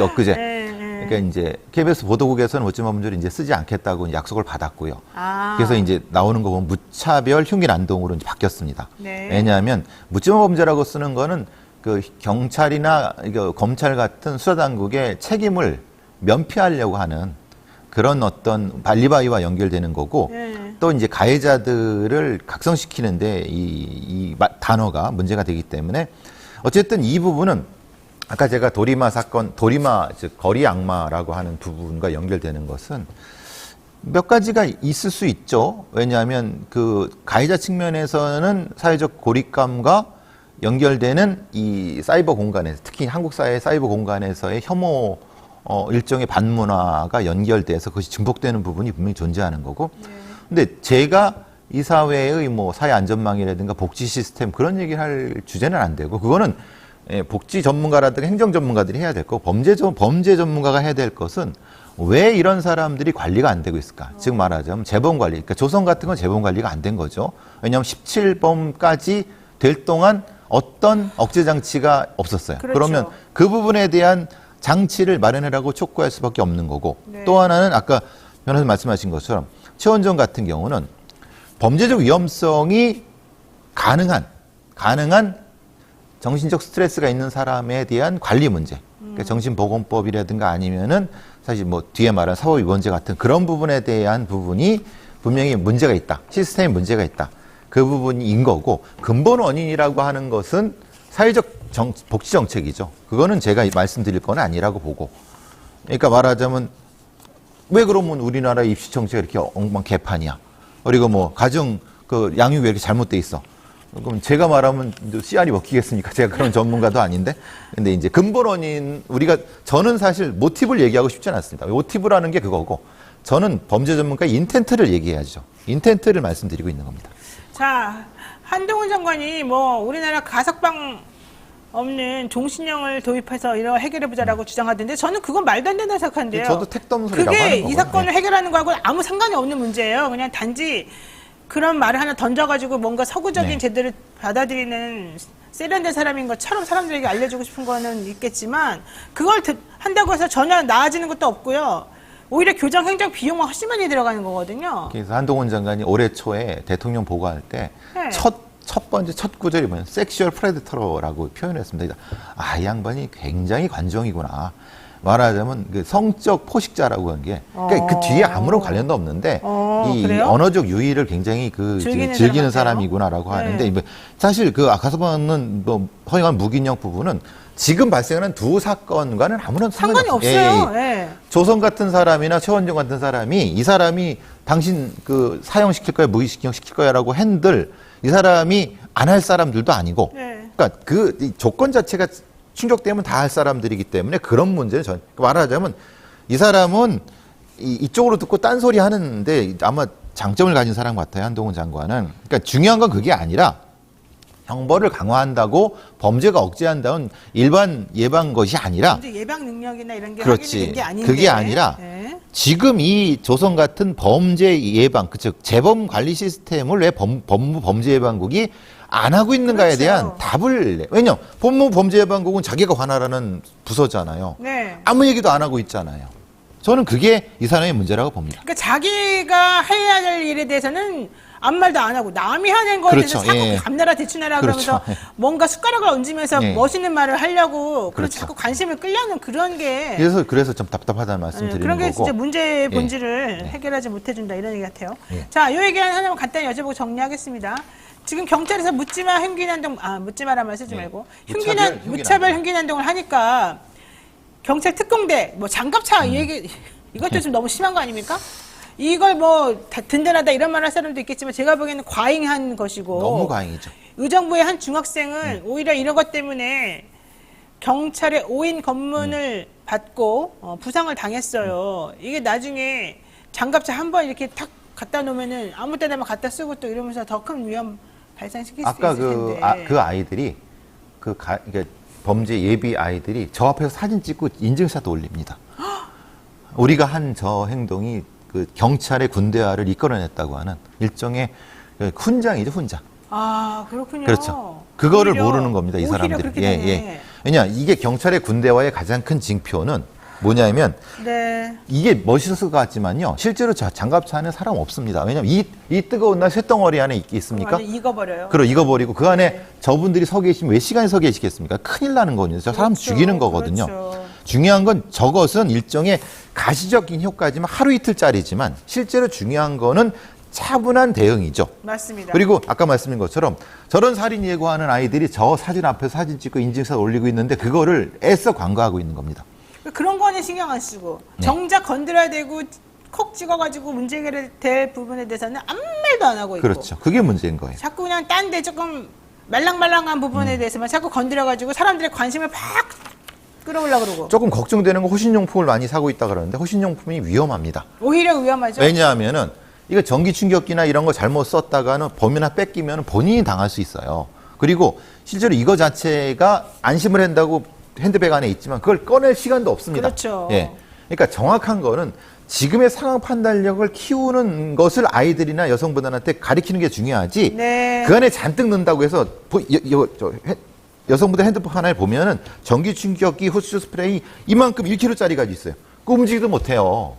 엊그제. 네, 네. 그러니까 이제 KBS 보도국에서는 묻지마 범죄를 이제 쓰지 않겠다고 약속을 받았고요. 아. 그래서 이제 나오는 거 보면 무차별 흉기 난동으로 이제 바뀌었습니다. 네. 왜냐하면 묻지마 범죄라고 쓰는 거는 그 경찰이나 검찰 같은 수사당국의 책임을 면피하려고 하는 그런 어떤 알리바이와 연결되는 거고 네. 또 이제 가해자들을 각성시키는데 이 단어가 문제가 되기 때문에 어쨌든 이 부분은 아까 제가 도리마 사건, 즉 거리 악마라고 하는 부분과 연결되는 것은 몇 가지가 있을 수 있죠. 왜냐하면 그 가해자 측면에서는 사회적 고립감과 연결되는 이 사이버 공간에서 특히 한국 사회 사이버 공간에서의 혐오 일종의 반문화가 연결돼서 그것이 증폭되는 부분이 분명히 존재하는 거고. 근데 제가 이 사회의 뭐 사회 안전망이라든가 복지 시스템 그런 얘기를 할 주제는 안 되고 그거는 복지 전문가라든가 행정 전문가들이 해야 될 거고 범죄 전문가가 해야 될 것은 왜 이런 사람들이 관리가 안 되고 있을까? 즉 말하자면 재범 관리. 그러니까 조선 같은 건 재범 관리가 안 된 거죠. 왜냐하면 17범까지 될 동안 어떤 억제 장치가 없었어요. 그렇죠. 그러면 그 부분에 대한 장치를 마련하라고 촉구할 수밖에 없는 거고 네. 또 하나는 아까 변호사님 말씀하신 것처럼 최원정 같은 경우는 범죄적 위험성이 가능한 정신적 스트레스가 있는 사람에 대한 관리 문제, 그러니까 정신보건법이라든가 아니면은 사실 뭐 뒤에 말한 사법위반죄 같은 그런 부분에 대한 부분이 분명히 문제가 있다, 시스템에 문제가 있다. 그 부분인 거고 근본 원인이라고 하는 것은 사회적 복지 정책이죠. 그거는 제가 말씀드릴 건 아니라고 보고. 그러니까 말하자면 왜 그러면 우리나라 입시 정책이 이렇게 엉망개판이야? 그리고 뭐 가정 그 양육 왜 이렇게 잘못돼 있어? 그럼 제가 말하면 씨알이 먹히겠습니까? 제가 그런 전문가도 아닌데. 근데 이제 근본 원인 저는 사실 모티브를 얘기하고 싶지는 않습니다. 모티브라는 게 그거고 저는 범죄 전문가의 인텐트를 얘기해야죠. 인텐트를 말씀드리고 있는 겁니다. 자, 한동훈 장관이 뭐 우리나라 가석방 없는 종신형을 도입해서 이런 거 해결해보자라고 주장하던데 저는 그건 말도 안 된다고 생각하는데요. 저도 택덤소리라고 그게 하는 이 거거든요. 사건을 해결하는 거하고 아무 상관이 없는 문제예요. 그냥 단지 그런 말을 하나 던져가지고 뭔가 서구적인 네. 제도를 받아들이는 세련된 사람인 것처럼 사람들에게 알려주고 싶은 거는 있겠지만 그걸 한다고 해서 전혀 나아지는 것도 없고요. 오히려 교정 행정 비용만 훨씬 많이 들어가는 거거든요. 그래서 한동훈 장관이 올해 초에 대통령 보고할 때 네. 첫 구절이 뭐냐면 섹슈얼 프레데터라고 표현했습니다. 아, 이 양반이 굉장히 관종이구나. 말하자면 그 성적 포식자라고 한 게 그러니까 그 뒤에 아무런 관련도 없는데 이 그래요? 언어적 유의를 굉장히 즐기는 사람이구나라고 하는데 네. 사실 그 가서방은 뭐 허용한 무기인형 부분은 지금 발생하는 두 사건과는 아무런 상관이 없어요. 예. 조선 같은 사람이나 최원정 같은 사람이 이 사람이 당신 그 사형시킬 거야 무기식형 시킬 거야라고 핸들 이 사람이 안 할 사람들도 아니고 네. 그러니까 이 조건 자체가 충족되면 다 할 사람들이기 때문에 그런 문제는 말하자면 이 사람은 이쪽으로 듣고 딴소리 하는데 아마 장점을 가진 사람 같아요. 한동훈 장관은. 그러니까 중요한 건 그게 아니라 형벌을 강화한다고 범죄가 억제한다는 일반 예방 것이 아니라 이제 예방 능력이나 이런 게 그렇지. 확인된 게 아닌데 그게 아니라 네. 지금 이 조선 같은 범죄 예방, 즉 재범 관리 시스템을 왜 법무 범죄 예방국이 안 하고 있는가에 그렇죠. 대한 답을 왜냐면 법무 범죄 예방국은 자기가 관할하는 부서잖아요. 네. 아무 얘기도 안 하고 있잖아요. 저는 그게 이 사람의 문제라고 봅니다. 그러니까 자기가 해야 될 일에 대해서는 아무 말도 안 하고 남이 하는 거에 그렇죠. 대해서 자꾸 예. 감나라 대추나라 그렇죠. 그러면서 뭔가 숟가락을 얹으면서 예. 멋있는 말을 하려고 그래서 그렇죠. 자꾸 관심을 끌려는 그런 게 그래서 좀 답답하다는 말씀 드리는 그런 게 거고. 진짜 문제의 본질을 예. 해결하지 못해준다 이런 얘기 같아요. 예. 자, 이 얘기는 하나만 간단히 여쭤보고 정리하겠습니다. 지금 경찰에서 묻지마 흉기난동 묻지마란 말 쓰지 말고 무차별 무차별 흉기난동을 하니까 경찰 특공대, 뭐 장갑차 얘기 이것도 좀 너무 심한 거 아닙니까? 이걸 뭐 다 든든하다 이런 말 할 사람도 있겠지만 제가 보기에는 과잉한 것이고 너무 과잉이죠. 의정부의 한 중학생은 오히려 이런 것 때문에 경찰의 5인 검문을 받고 부상을 당했어요. 이게 나중에 장갑차 한 번 이렇게 탁 갖다 놓으면은 아무 때나만 갖다 쓰고 또 이러면서 더 큰 위험 발생시킬 수 아까 있을 텐데. 그 아이들이 그러니까 범죄 예비 아이들이 저 앞에서 사진 찍고 인증샷도 올립니다. 우리가 한 저 행동이 그 경찰의 군대화를 이끌어냈다고 하는 일종의 그 훈장이죠, 훈장. 아, 그렇군요. 그렇죠. 그거를 오히려, 모르는 겁니다, 이 오히려 사람들이. 그렇게 되네. 왜냐, 이게 경찰의 군대화의 가장 큰 징표는 뭐냐면 네. 이게 멋있을 것 같지만요, 실제로 장갑차 안에 사람 없습니다. 왜냐면 이 뜨거운 날 쇳덩어리 안에 있습니까? 완전 익어버려요. 그럼 익어버리고 그 안에 저분들이 서 계시면 몇 시간이 서 계시겠습니까? 큰일 나는 거거든요. 저 사람 그렇죠. 죽이는 거거든요. 그렇죠. 중요한 건 저것은 일종의 가시적인 효과지만 하루 이틀짜리지만 실제로 중요한 거는 차분한 대응이죠. 맞습니다. 그리고 아까 말씀드린 것처럼 저런 살인 예고하는 아이들이 저 사진 앞에서 사진 찍고 인증샷 올리고 있는데 그거를 애써 광고하고 있는 겁니다. 그런 거는 신경 안 쓰고 네. 정작 건드려야 되고 콕 찍어가지고 문제 해결될 부분에 대해서는 아무 말도 안 하고 있고 그렇죠. 그게 문제인 거예요. 자꾸 그냥 딴 데 조금 말랑말랑한 부분에 대해서만 자꾸 건드려가지고 사람들의 관심을 팍 끌어올라 그러고 조금 걱정되는 건 호신용품을 많이 사고 있다 그러는데 호신용품이 위험합니다. 오히려 위험하죠. 왜냐하면은 이거 전기 충격기나 이런 거 잘못 썼다가는 범인이나 뺏기면 본인이 당할 수 있어요. 그리고 실제로 이거 자체가 안심을 한다고 핸드백 안에 있지만 그걸 꺼낼 시간도 없습니다. 그렇죠. 예. 그러니까 정확한 거는 지금의 상황 판단력을 키우는 것을 아이들이나 여성분들한테 가르치는 게 중요하지. 네. 그 안에 잔뜩 넣는다고 해서 여성분들 핸드폰 하나에 보면은 전기 충격기, 흡수 스프레이 이만큼 1kg짜리가 있어요. 그 움직이도 못해요.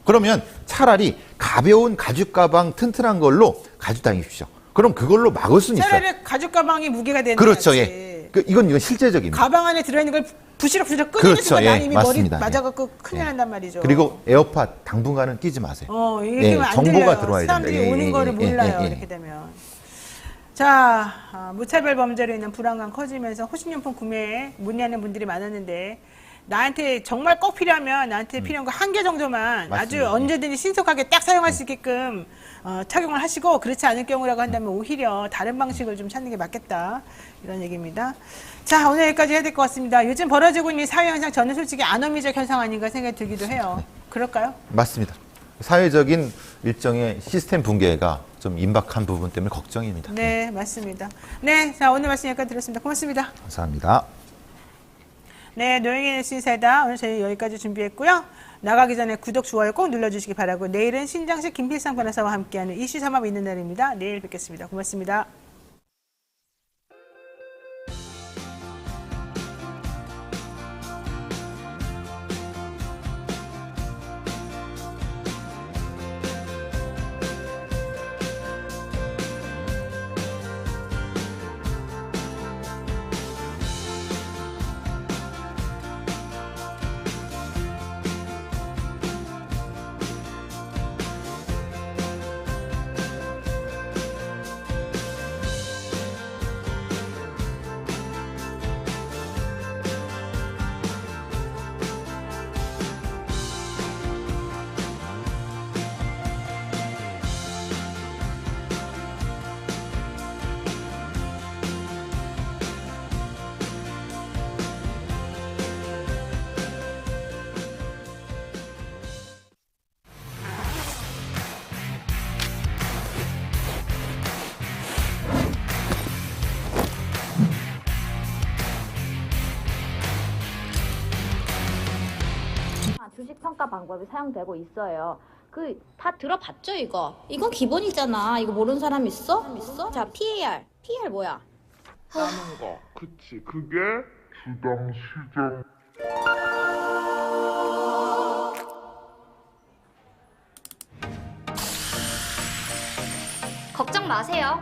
그러면 차라리 가벼운 가죽 가방 튼튼한 걸로 가지고 다니십시오. 그럼 그걸로 막을 수는 있어요. 차라리 가죽 가방이 무게가 되는 그렇죠, 거지. 예. 이건 실제적입니다. 가방 안에 들어있는 걸 부시럭부시럭 끊는 그렇죠, 순간 예, 난 이미 맞습니다. 머리 맞아갖고 큰일 예. 난단 말이죠. 그리고 에어팟 당분간은 끼지 마세요. 이렇게 예, 안 정보가 들려요. 들어와야 사람들이 된다. 예, 오는 예, 거를 예, 몰라요. 예, 예. 이렇게 되면. 자, 무차별 범죄로 인한 불안감 커지면서 호신용품 구매에 문의하는 분들이 많았는데 나한테 정말 꼭 필요하면 나한테 필요한 거 한 개 정도만 맞습니다. 아주 언제든지 신속하게 딱 사용할 수 있게끔 착용을 하시고 그렇지 않을 경우라고 한다면 오히려 다른 방식을 좀 찾는 게 맞겠다 이런 얘기입니다. 자, 오늘 여기까지 해야 될 것 같습니다. 요즘 벌어지고 있는 사회 현상 저는 솔직히 아노미적 현상 아닌가 생각이 들기도 해요. 그럴까요? 맞습니다. 사회적인 일정의 시스템 붕괴가 좀 임박한 부분 때문에 걱정입니다. 네, 맞습니다. 네, 자, 오늘 말씀 여기까지 드렸습니다. 고맙습니다. 감사합니다. 네, 노영희 뉴스 인사이다. 오늘 저희 여기까지 준비했고요. 나가기 전에 구독, 좋아요 꼭 눌러주시기 바라고 내일은 신장식 김필상 변호사와 함께하는 이슈 삼합 있는 날입니다. 내일 뵙겠습니다. 고맙습니다. 주식 평가 방법이 사용되고 있어요. 그 다 들어봤죠 이거? 이거 기본이잖아. 이거 모르는 사람 있어? 자, PAR. PAR 뭐야? 하는 거. 그치. 그게 주당 시장. 걱정 마세요.